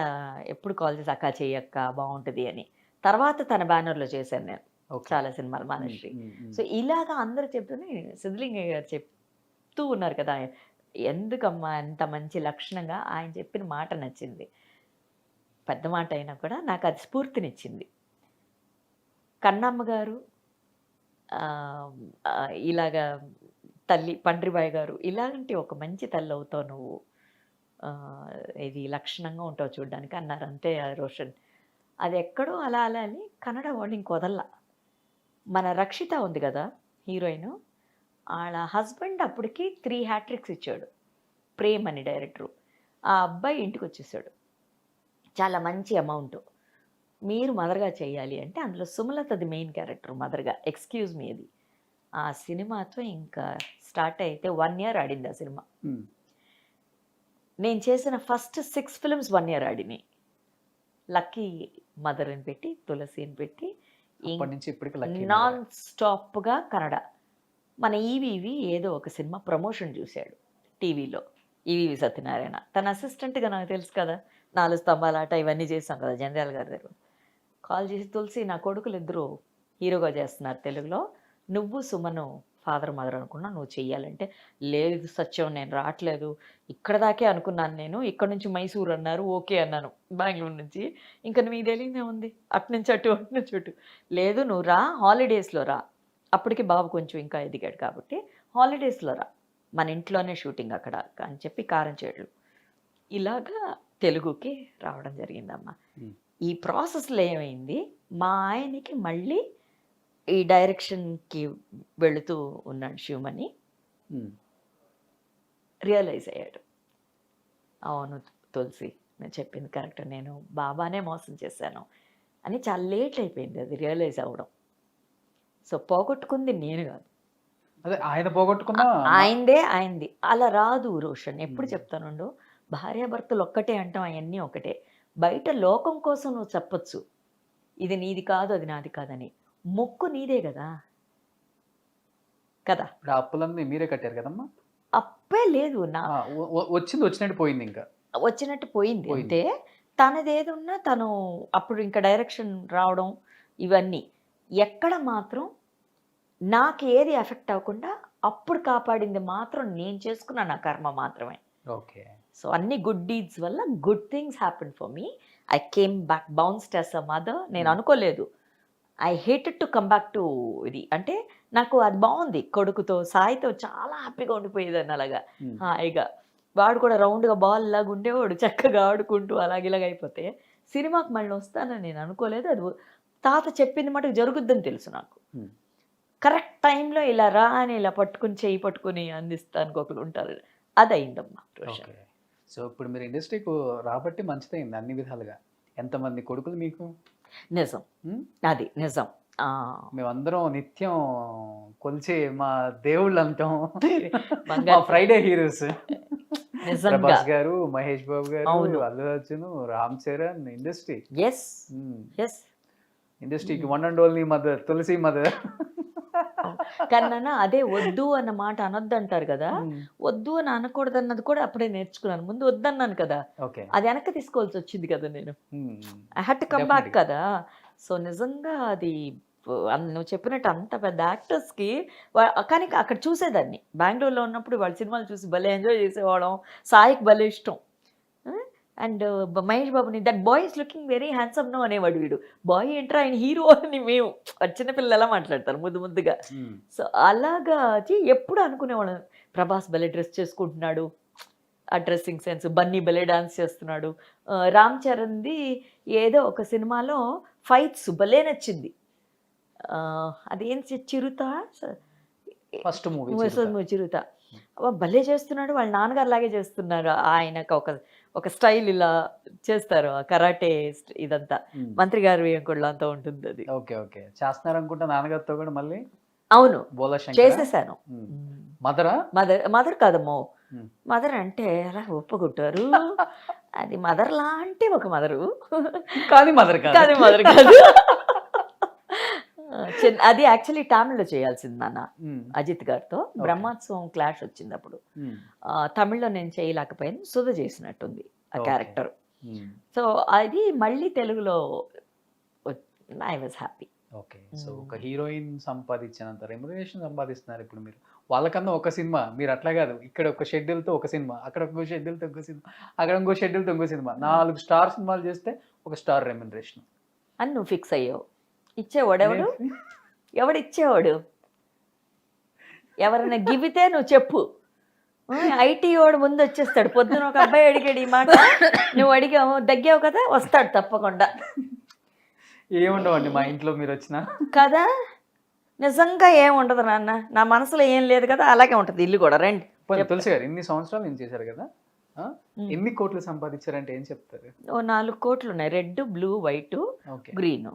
ఎప్పుడు కాల్ చేసి అక్క చెయ్యక్క బావుంటది అని. తర్వాత తన బ్యానర్‌లో చేశాను నేను. ఓకే. చాలా సినిమాలు మాలాశ్రీ. హ్మ్. హ్మ్. సో ఇలాగా అందరూ చెప్తూనే సిద్ధలింగయ్య గారు చెప్తూ ఉన్నారు కదా! ఎందుకమ్మా అంత మంచి లక్షణంగా ఆయన చెప్పిన మాట నచ్చింది. పెద్ద మాట అయినా కూడా నాకు అది స్ఫూర్తినిచ్చింది. కన్నమ్మ గారు ఇలాగా తల్లి పండ్రిబాయి గారు ఇలాంటి ఒక మంచి తల్లి అవుతావు నువ్వు. ఇది లక్షణంగా ఉంటావు చూడ్డానికి అన్నారు. అంతే రోషన్. అది ఎక్కడో అలా అలా అని కన్నడ వాళ్ళు ఇంకొదల్లా. మన రక్షిత ఉంది కదా హీరోయిన్. ఆళ్ళ హస్బెండ్ అప్పటికి 3 హ్యాట్రిక్స్ ఇచ్చాడు. ప్రేమ్ అని డైరెక్టరు. ఆ అబ్బాయి ఇంటికొచ్చేసాడు. చాలా మంచి అమౌంట్. మీరు మదర్‌గా చేయాలి అంటే అందులో సుమలతది మెయిన్ క్యారెక్టర్ మదర్‌గా. ఎక్స్‌క్యూజ్ మీ అది. ఆ సినిమాతో ఇంకా స్టార్ట్ అయితే 1 ఇయర్ ఆడింది ఆ సినిమా. హ్మ్. నేను చేసిన ఫస్ట్ 6 ఫిల్మ్స్ 1 ఇయర్ ఆడినాయి. లక్కీ మదర్ అని పెట్టి, తులసి అని పెట్టి అప్పటి నుంచి ఇప్పటికి లక్కీ నాన్ స్టాప్‌గా కన్నడ. మన ఈవీవి ఏదో ఒక సినిమా ప్రమోషన్ చూశాడు టీవీలో. ఈవీవి సత్యనారాయణ. తన అసిస్టెంట్‌గా నాకు తెలుసు కదా! 4 స్తంభాల ఆట ఇవన్నీ చేసాం కదా! జంధ్యాల గారి దగ్గర. కాల్ చేసి తులసి నా కొడుకులిద్దరూ హీరోగా చేస్తున్నారు తెలుగులో. నువ్వు సుమను ఫాదర్ మదర్ అనుకున్నా నువ్వు చెయ్యాలంటే, లేదు సత్యం నేను రావట్లేదు. ఇక్కడ దాకే అనుకున్నాను నేను. ఇక్కడి నుంచి మైసూర్ అన్నారు. ఓకే అన్నాను బెంగుళూరు నుంచి. ఇంక మీకు తెలియదేముంది. అటునుంచి అటు, అటునుంచి అటు. లేదు నువ్వు రా హాలిడేస్‌లో రా. అప్పటికి బాబు కొంచెం ఇంకా ఎదిగాడు కాబట్టి హాలిడేస్‌లో రా. మన ఇంట్లోనే షూటింగ్ అక్కడ అని చెప్పి కారంచేడులు. ఇలాగా తెలుగుకి రావడం జరిగిందమ్మా. హ్మ్. ఈ ప్రాసెస్‌లో ఏమైంది, మా ఆయనకి మళ్ళీ ఈ డైరెక్షన్‌కి వెళుతూ ఉన్నాడు శివమణి. హ్మ్. రియలైజ్ అయ్యాడు. అవును తులసి నేను చెప్పింది కరెక్ట్. నేను బాబానే మోసం చేశాను అని చాలా లేట్ అయిపోయింది అది రియలైజ్ అవ్వడం. సో పోగొట్టుకుంది నేను కాదు. అదే ఆయన పోగొట్టుకున్న ఆయనది. అలా రాదు రోషన్. ఎప్పుడు హ్మ్. చెప్తానుండు. భార్యాభర్తలు ఒక్కటే అంటాం అయన్నీ ఒకటే. బయట లోకం కోసం నువ్వు చెప్పొచ్చు. ఇది నీది కాదు, అది నాది కాదని. మొక్కు నీదే గదా! కదా! ఇప్పుడు ఆ అప్పులన్నీ మీరే కట్టారు కదమ్మా? అప్పే లేదు. వచ్చింది వచ్చినట్టు పోయిందింక. వచ్చినట్టు పోయింది పోయింది. అంతే. తనదేదున్నా తను అప్పుడు ఇంకా డైరెక్షన్ రావడం ఇవన్నీ. ఎక్కడ మాత్రం నాకు ఏది ఎఫెక్ట్ అవ్వకుండా అప్పుడు కాపాడింది మాత్రం నేను చేసుకున్న నా కర్మ మాత్రమే. ఓకే. సో అన్ని గుడ్ డీడ్స్ వల్ల good things happen for me. I came back bounced as a mother. నేను అనుకోలేదు. I hated to come back to ఇది. అంటే నాకు అది బావుంది. కొడుకుతో, సాయితో చాలా హ్యాపీగా ఉండిపోయేదాన్ని అలాగా. హ్మ్. హాయిగా. వాడు కూడా రౌండ్‌గా బాల్‌లాగా ఉండేవాడు. చక్కగా ఆడుకుంటూ అలాగ ఇలాగ అయిపోతే, సినిమాకి మళ్ళీ వస్తానని నేను అనుకోలేదు. అది తాత చెప్పింది మటుకు జరుగుద్దని తెలుసు నాకు. హ్మ్. కరెక్ట్ టైంలో ఇలా రా అని ఇలా పట్టుకొని చెయ్యి పట్టుకొని అందిస్తానికి ఒకళ్ళు ఉంటారు. అదయిందమ్మా రోషన్. ఓకే. సో ఇప్పుడు మీరు ఇండస్ట్రీకి రాబట్టి మంచిదయింది అన్ని విధాలుగా. ఎంతమంది కొడుకులు మీకు? నిజం. హ్మ్. అది నిజం. ఆ! మేమందరం నిత్యం కొలిచే మా దేవుళ్ళంటాం. మా బంగారు ఫ్రైడే హీరోస్. నిజంగా. ప్రభాస్ గారు, మహేష్ బాబు గారు, అవును. Allu Arjun, Ram Charan, industry. Yes. Hmm. Yes. ఇండస్ట్రీకి hmm. One and only mother, Tulasi mother. అవును. కానీ నాన్న అదే వద్దు అన్న మాట అనొద్దంటారు గదా! హ్మ్. వద్దు అని అనకూడదన్నది కూడా అప్పుడే నేర్చుకున్నాను. ముందు వద్దన్నాను కదా! ఓకే. అది వెనక్కి తీసుకోవాల్సొచ్చింది కదా నేను. Hmm. I had to come back డెఫినిట్‌గా. కదా! సో, నిజంగా అది నువ్వు చెప్పినట్టు అంత పెద్ద యాక్టర్స్‌కి కానీ అక్కడ చూసేదాన్ని. బెంగుళూరులో ఉన్నప్పుడు వాళ్ళ సినిమాలు చూసి భలే ఎంజాయ్ చేసేవాళ్ళం. సాయికి భలే ఇష్టం. అండ్ మహేష్ బాబుని that boy is looking very handsome no అనేవాడు వీడు. బాయ్ ఏంట్రా ఆయన హీరో అని మేము చిన్న పిల్లలు ఎలా మాట్లాడతారు ముద్దు ముద్దుగా. హ్మ్. సో, అలాగా ఎప్పుడు అనుకునేవాళ్ళం ప్రభాస్ భలే డ్రెస్ చేసుకుంటున్నాడు. ఆ డ్రెస్సింగ్ సెన్స్. బన్నీ భలే డాన్స్ చేస్తున్నాడు. రామ్ చరణ్‌ది ఏదో ఒక సినిమాలో ఫైట్స్ భలే నచ్చింది. అదేంటి 'చిరుత' స ఫస్ట్ మూవీ 'చిరుత'. 'చిరుత'. అబ్బా! భలే చేస్తున్నాడు. వాళ్ళ నాన్నగారిలాగే చేస్తున్నారు. ఆయనకు ఒక స్టైల్ ఇలా చేస్తారు. ఆ కరాటే ఇదంతా. హ్మ్. మంత్రి గారి వేయంకుడులో అంతా ఉంటుందది. ఓకే. ఓకే. చేస్తున్నారనుకుంటా నాన్నగారితో కూడా మళ్ళీ అవును. 'బోలా శంకరా'? చేసేసాను. హ్మ్. హ్మ్. మదరా? మదర్ కాదమ్మో! హ్మ్. మదర్ అంటే ఎలా ఒప్పుకుంటారు. అది మదర్ లాంటి ఒక మదరు. కానీ మదర్ కాదు. కానీ మదర్ కాదు. అది యాక్చువల్లీ టామిల్‌లో చేయాల్సింది నాన్న. హ్మ్. అజిత్ గారితో. ఓకే. బ్రహ్మోత్సవం క్లాష్ వచ్చిందప్పుడు. హ్మ్. తమిళ్‌లో నేను చేయలేకపోయాను. సుధ చేసినట్టుంది ఆ ఓకే. క్యారెక్టర్. హ్మ్. సో, అది మళ్ళీ తెలుగులో ఒ I was happy. Okay. So, ఒక హ్మ్. హీరోయిన్ సంపాదించినంత రెమ్యునరేషన్ సంపాదిస్తున్నారు ఇప్పుడు మీరు. వాళ్ళకన్నా ఒక సినిమా. మీరు అట్లా గాదు. ఇక్కడ ఒక షెడ్యూల్‌తో ఒక సినిమా, అక్కడ ఇంకో షెడ్యూల్‌తో ఇంకో సినిమా, అక్కడ ఇంకో షెడ్యూల్‌తో ఇంకో సినిమా. 4 స్టార్ సినిమాలు చేస్తే ఒక స్టార్ రెమ్యునరేషన్. అని నువ్వు ఫిక్స్ అయ్యావు. ఇచ్చేవాడెవడు? నేను ఎవడిచ్చేవాడు? ఎవరైనా గివితే నువ్వు చెప్పు. ఐటీ వాడు ముందొచ్చేస్తాడు. పొద్దున ఒక అబ్బాయి అడిగాడు ఈ మాట. నువ్వు అడిగావు, దగ్గావు కదా! వస్తాడు తప్పకుండా. ఏముండవండి మా ఇంట్లో మీరొచ్చినా. కదా! నిజంగా ఏముండదు నాన్న. నా మనసులో ఏం లేదు కదా! అలాగే ఉంటది ఇల్లు గూడా రండి చెప్తా. తులసి గారు ఇన్ని సంవత్సరాలు నుంచి చేశారు గదా! ఆ! హ్మ్. ఎన్ని కోట్లు సంపాదించారంటే ఏం చెప్తారు? ఓ 4 కోట్లున్నాయి. Red, blue, white, okay. Green.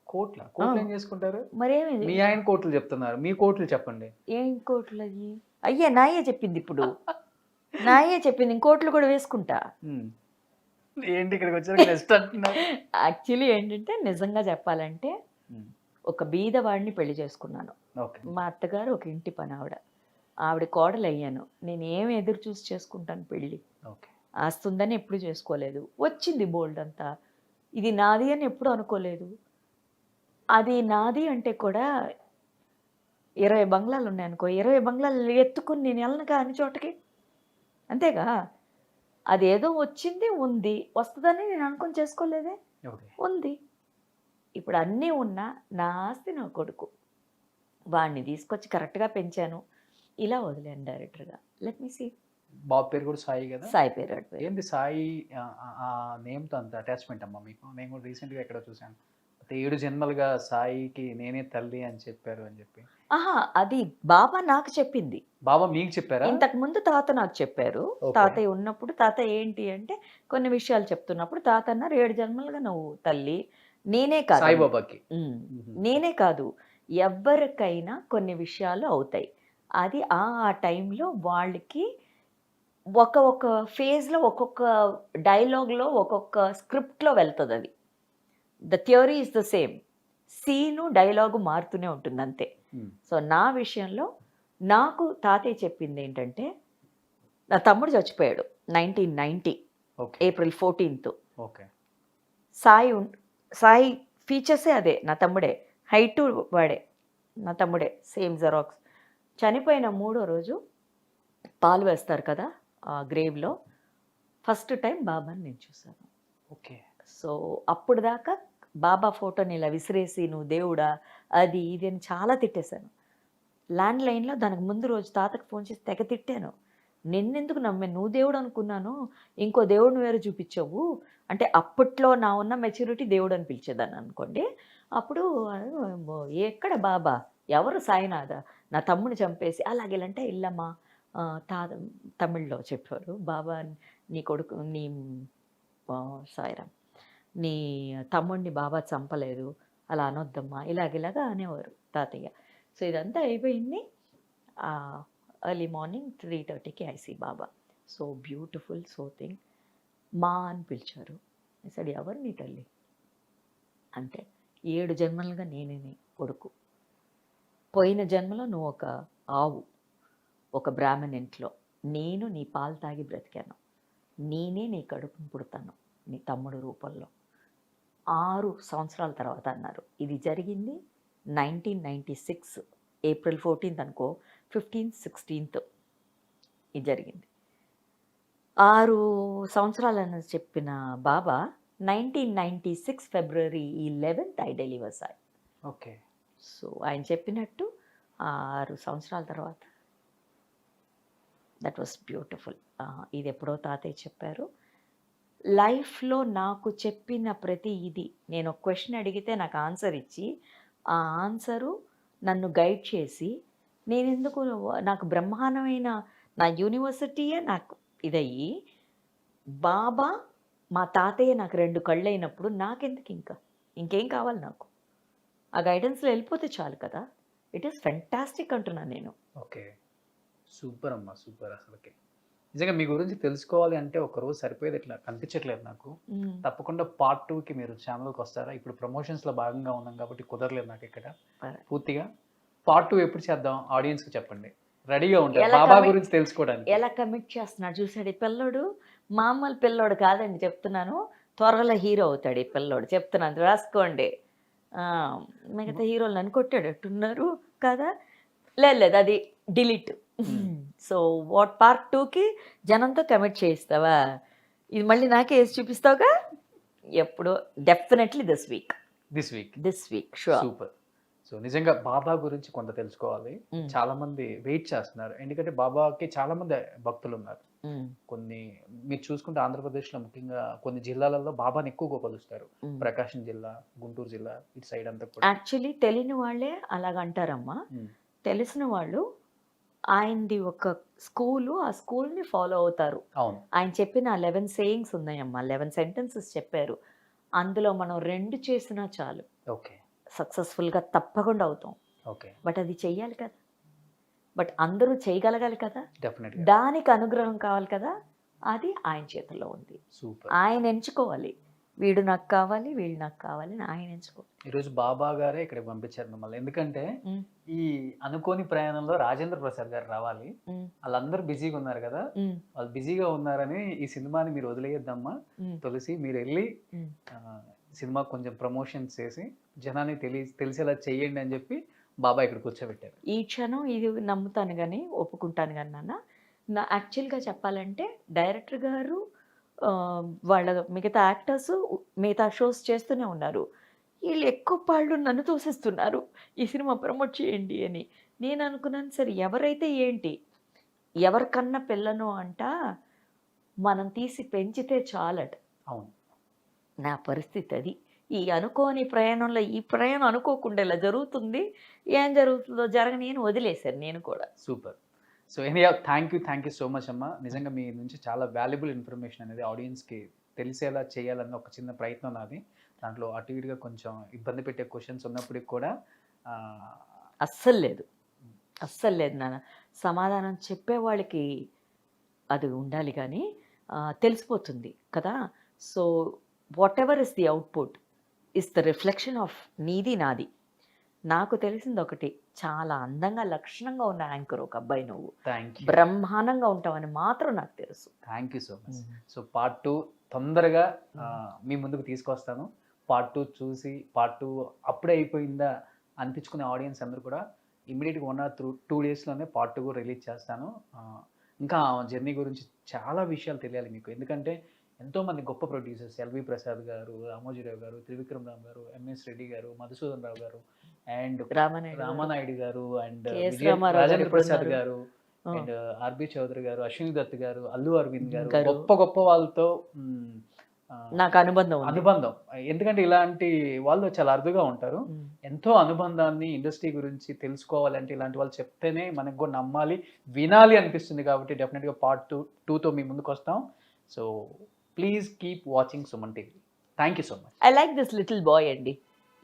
కోట్లా? ఆ! కోట్లేం చేసుకుంటారు? మరేమి మీ ఆయన కోట్లు చెప్తున్నారు. మీ కోట్లు చెప్పండి. ఏం కోట్లయ్యి? అయ్యే నాయే చెప్పిందిప్పుడు. నాయే చెప్పింది. ఇంకోట్లు కూడా వేసుకుంటా. హ్మ్. ఏంటి ఇక్కడికొచ్చాక నెక్స్ట్ అంటున్నారు? యాక్చువల్లీ ఏంటంటే నిజంగా చెప్పాలంటే హ్మ్. ఒక బీదవాడిని పెళ్లి చేసుకున్నాను. ఓకే. మా అత్తగారు ఒక ఇంటి పనావిడ. ఆవిడ కోడలయ్యాను. నేనేమి ఎదురు చూసి చేసుకుంటాను పెళ్లి. ఓకే. ఆస్తుందని ఎప్పుడు చేసుకోలేదు. వచ్చింది బోలెడంతా. ఇది నాది అని ఎప్పుడు అనుకోలేదు. అది నాది అంటే కూడా 20 బంగ్లాలున్నాయనుకో, 20 బంగ్లాలు ఎత్తుకొని నేను ఎళ్ళనుగా అన్ని చోటకి. అంతేగా. అదేదో వచ్చింది, ఉంది. వస్తదని నేను అనుకోని చేసుకోలేదే. ఓకే. ఉంది. ఇప్పుడు అన్నీ ఉన్నా నా ఆస్తి నా కొడుకు. వాడిని తీసుకొచ్చి కరెక్ట్‌గా పెంచాను. ఇలా వదిలాను డైరెక్టర్‌గా. Let me see. బాబు పేరు కూడా సాయి గదా! సాయి పేరాడు పేరు. ఏంది సాయి ఆ నేమ్‌తో అంత అటాచ్‌మెంట్ అమ్మా మీకు? నేను కూడా రీసెంట్‌గా ఎక్కడో చూసాను. 7 జన్మలుగా సాయికి నేనే తల్లి అని చెప్పారు అని చెప్పి. అహా! అది బాబా నాకు చెప్పింది. బాబా మీకు చెప్పారా? ఇంతకుముందు తాత నాకు చెప్పారు. ఓకే. తాతయ్య ఉన్నప్పుడు తాతయ్య ఏంటి అంటే కొన్ని విషయాలు చెప్తున్నప్పుడు తాత అన్నారు 7 జన్మలుగా నువ్వు తల్లి. నేనే కాదమ్మా. సాయిబాబాకి. హ్మ్. హుహు. నేనే కాదు. ఎవ్వరికైనా కొన్ని విషయాలు అవుతాయి. అది ఆ టైంలో వాళ్ళకి ఒక ఫేజ్‌లో ఒక్కొక్క డైలాగ్‌లో ఒక్కొక్క స్క్రిప్ట్‌లో వెళ్తదది. The theory is the same. Scene, dialogue మారుతూనే ఉంటుందంతే. హ్మ్. సో, నా విషయంలో నాకు తాతయ్య చెప్పిందేంటంటే, నా తమ్ముడు చచ్చిపోయాడు 1990 ఓకే. ఏప్రిల్ 14థ్. ఓకే. సాయి ఉన్ సాయి ఫీచర్సే అదే నా తమ్ముడే. హైటు వాడే. నా తమ్ముడే. Same xerox. చనిపోయిన మూడో రోజు పాలు వేస్తారు కదా! ఆ గ్రేవ్‌లో. ఫస్ట్ టైమ్ బాబాని నేను చూసాను. ఓకే. సో, అప్పటిదాకా బాబా ఫోటోని ఇలా విసిరేసి, "నువ్వు దేవుడా?" అది, ఇది అని చాలా తిట్టేశాను. ల్యాండ్‌లైన్‌లో దానికి ముందు రోజు తాతకి ఫోన్ చేసి తెగ తిట్టాను. నిన్నెందుకు నమ్మాను? నువ్వు దేవుడు అనుకున్నాను. ఇంకో దేవుడిని వేరే చూపిచ్చావు. అంటే అప్పట్లో నా ఉన్న మెచ్యూరిటీ దేవుడని పిలిచేదాన్ననుకోండి. అప్పుడు ఎక్కడ బాబా? ఎవరు సాయినాథ? నా తమ్ముడిని చంపేసి అలాగెలంటే ఇల్లమ్మా తాత తమిళ్‌లో చెప్పారు. బాబా నీ కొడుకు నీ సాయిరాం. నీ తమ్ముడిని బాబా చంపలేదు. అలా అనొద్దమ్మా. ఇలాగ అనేవారు తాతయ్య. సో, ఇదంతా అయిపోయింది. ఎర్లీ మార్నింగ్ 3:30కి I see Baba. So beautiful so thing. మా అని పిలిచారు. సరే ఎవరు నీ తల్లి అంటే 7 జన్మలుగా నేనే నీ కొడుకు. పోయిన జన్మలో నువ్వు ఒక ఆవు, ఒక బ్రాహ్మణ్ ఇంట్లో. నేను నీ పాలు తాగి బ్రతికాను. నేనే నీ కడుపును పుడతాను నీ తమ్ముడు రూపంలో. 6 సంవత్సరాల తర్వాత అన్నారు. ఇది జరిగింది 1996 ఏప్రిల్ 14th అనుకో, 15th 16th ఇది జరిగింది. 6 సంవత్సరాలని చెప్పిన బాబా 1996 ఫిబ్రవరి 11th ఐ డెలివర్స్ అయ్యి. ఓకే. సో ఆయన చెప్పినట్టు 6 సంవత్సరాల తర్వాత దట్ వాస్ బ్యూటిఫుల్. ఇది ఎప్పుడో తాతయ్య చెప్పారు. లైఫ్లో నాకు చెప్పిన ప్రతి ఇది, నేను ఒక క్వశ్చన్ అడిగితే నాకు ఆన్సర్ ఇచ్చి, ఆ ఆన్సరు నన్ను గైడ్ చేసి, నేను ఎందుకు నాకు బ్రహ్మాండమైన నా యూనివర్సిటీయే నాకు ఇదయ్యి, బాబా మా తాతయ్య నాకు 2 కళ్ళు అయినప్పుడు నాకెందుకు ఇంకేం కావాలి నాకు? ఆ గైడెన్స్లో వెళ్ళిపోతే చాలు కదా. ఇట్ ఈస్ ఫెంటాస్టిక్ అంటున్నాను నేను. ఓకే. సూపర్ అమ్మా, సూపర్. అసలుకి నిజంగా మీ గురించి తెలుసుకోవాలి అంటే ఒకరోజు సరిపోయేది, ఇట్లా కనిపించట్లేదు నాకు. తప్పకుండా పార్ట్ 2కి మీరు ఛానల్కి వస్తారా? ఇప్పుడు ప్రమోషన్స్లో భాగంగా ఉన్నాం కాబట్టి కుదరలేదు నాకు ఇక్కడ పూర్తిగా. పార్ట్ 2 ఎప్పుడు చేద్దాం ఆడియన్స్కి చెప్పండి, రెడీగా ఉంటారు బాబా గురించి తెలుసుకోవడానికి. ఎలా కమిట్ చేస్తున్నాడు చూసాడు ఈ పిల్లోడు. మామూలు పిల్లోడు కాదండి చెప్తున్నాను. త్వరలో హీరో అవుతాడు ఈ పిల్లోడు, చెప్తున్నాను రాసుకోండి. మిగతా హీరోలు నన్ను కొట్టాడట్టున్నారు కదా. లేదు అది డిలీట్. సో వాట్ పార్ట్ 2కి జనంతో కమిట్ చేయిస్తావా? ఇది మళ్ళీ నాకే వేసి చూపిస్తావుగా. ఎప్పుడు definitely this week sure. Super. So నిజంగా బాబా గురించి కొంత తెలుసుకోవాలి. చాలా మంది వెయిట్ చేస్తున్నారు, ఎందుకంటే బాబాకి చాలా మంది భక్తులు ఉన్నారు. కొన్ని మీరు చూసుకుంటే ఆంధ్రప్రదేశ్లో ముఖ్యంగా కొన్ని జిల్లాలలో బాబాని ఎక్కువగా కొలుస్తారు. ప్రకాశం జిల్లా, గుంటూరు జిల్లా, ఇటు సైడ్ అంతా కూడా. యాక్చువల్లీ తెలియని వాళ్ళే అలాగంటారమ్మా. తెలిసిన వాళ్ళు ఆయనది ఒక స్కూలు, ఆ స్కూల్ని ఫాలో అవుతారు. అవును. ఆయన చెప్పిన 11 సేయింగ్స్ ఉన్నాయమ్మా, 11 సెంటెన్సెస్ చెప్పారు. అందులో మనం 2 చేసినా చాలు, ఓకే, సక్సెస్ఫుల్గా తప్పకుండా అవుతాం. ఓకే. బట్ అది చెయ్యాలి కదా, బట్ అందరూ చేయగలగాలి కదా, డెఫినెట్గా దానికి అనుగ్రహం కావాలి కదా. అది ఆయన చేతుల్లో ఉంది. సూపర్. ఆయన ఎంచుకోవాలి, వీడు నాకు కావాలి, వీళ్ళు నాకు కావాలి అని ఆయన ఎంచుకోవాలి. ఈరోజు బాబా గారే ఇక్కడికి పంపించారు మిమ్మల్ని, ఎందుకంటే ఈ అనుకోని ప్రయాణంలో రాజేంద్ర ప్రసాద్ గారు రావాలి. వాళ్ళందరూ బిజీగా ఉన్నారు కదా, వాళ్ళు బిజీగా ఉన్నారని ఈ సినిమాని మీరు వదిలేయద్దమ్మా తులసి, మీరు వెళ్ళి సినిమా కొంచెం ప్రమోషన్ చేసి జనాన్ని తెలిసేలా చెయ్యండి అని చెప్పి బాబా ఇక్కడ కూర్చోబెట్టారు. ఈ క్షణం ఇది నమ్ముతాను కానీ ఒప్పుకుంటాను కానీ నా యాక్చువల్గా చెప్పాలంటే డైరెక్టర్ గారు వాళ్ళ మిగతా యాక్టర్స్ మిగతా షోస్ చేస్తూనే ఉన్నారు. వీళ్ళు ఎక్కువ పాళ్ళు నన్ను తోసేస్తున్నారు, ఈ సినిమా ప్రమోట్ చేయండి అని. నేను అనుకున్నాను సరే ఎవరైతే ఏంటి, ఎవరికన్నా పిల్లను అంట మనం తీసి పెంచితే చాలట. అవును, నా పరిస్థితి అది. ఈ అనుకోని ప్రయాణంలో ఈ ప్రయాణం అనుకోకుండా ఇలా జరుగుతుంది, ఏం జరుగుతుందో జరగని అని వదిలేశాను నేను కూడా. Super. So anyhow thank you so much అమ్మ. నిజంగా మీ నుంచి చాలా వాల్యుబుల్ ఇన్ఫర్మేషన్ అనేది ఆడియన్స్కి తెలిసేలా చేయాలన్న ఒక చిన్న ప్రయత్నం నాది. దాంట్లో అటు ఇటుగా కొంచెం ఇబ్బంది పెట్టే క్వశ్చన్స్ ఉన్నప్పటికి కూడా అస్సలు లేదు నాన్న. సమాధానం చెప్పేవాళ్ళకి అది ఉండాలి కానీ తెలిసిపోతుంది కదా. So what ever is the output is the reflection of నీది నాది. నాకు తెలిసింది ఒకటి, చాలా అందంగా లక్షణంగా ఉన్న యాంకర్ ఒక అబ్బాయి, నువ్వు బ్రహ్మాండంగా ఉంటావని మాత్రం నాకు తెలుసు. Thank you so much. So part 2 తొందరగా మీ ముందుకు తీసుకొస్తాను. పార్ట్ 2 చూసి పార్ట్ 2 అప్పుడే అయిపోయిందా అనిపించుకునే ఆడియన్స్ అందరూ కూడా ఇమీడియట్గా 1 or 2 డేస్లోనే పార్ట్ 2 రిలీజ్ చేస్తాను. ఇంకా జర్నీ గురించి చాలా విషయాలు తెలియాలి మీకు, ఎందుకంటే ఎంతోమంది గొప్ప ప్రొడ్యూసర్స్, ఎల్వి ప్రసాద్ గారు, రామోజీరావు గారు, త్రివిక్రమ్ రామ్ గారు, ఎంఎస్ రెడ్డి గారు, మధుసూదన్ రావు గారు, అండ్ రామానాయుడు గారు, అండ్ రాజేంద్ర ప్రసాద్ గారు, అండ్ ఆర్బి చౌదరి గారు, అశ్విని దత్ గారు, అల్లు అరవింద్ గారు, గొప్ప వాళ్ళతో నాకు అనుబంధం. ఎందుకంటే ఇలాంటి వాళ్ళు చాలా అరుదుగా ఉంటారు. ఎంతో అనుబంధాన్ని ఇండస్ట్రీ గురించి తెలుసుకోవాలంటే ఇలాంటి వాళ్ళు చెప్తేనే మనకు కూడా నమ్మాలి, వినాలి అనిపిస్తుంది. కాబట్టి డెఫినెట్గా పార్ట్ 2తో మీ ముందుకు వస్తాం. So please keep watching Suman TV. Thank you so much. I like this little boy అండి.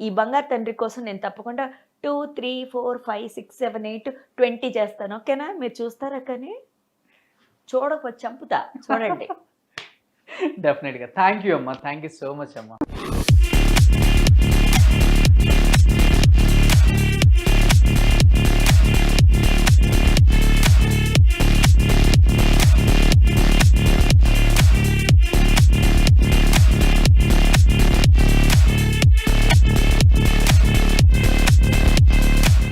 ఈ బంగారు తండ్రి కోసం నేను తప్పకుండా 2, 3, 4, 5, 6, 7, 8, 20 చేస్తాను. ఓకేనా? మీరు చూస్తారా? కానీ చూడకపోతే చంపుతా చూడండి. డెఫినెట్‌గా. థ్యాంక్ యూ అమ్మా. థ్యాంక్ యూ సో మచ్ అమ్మా.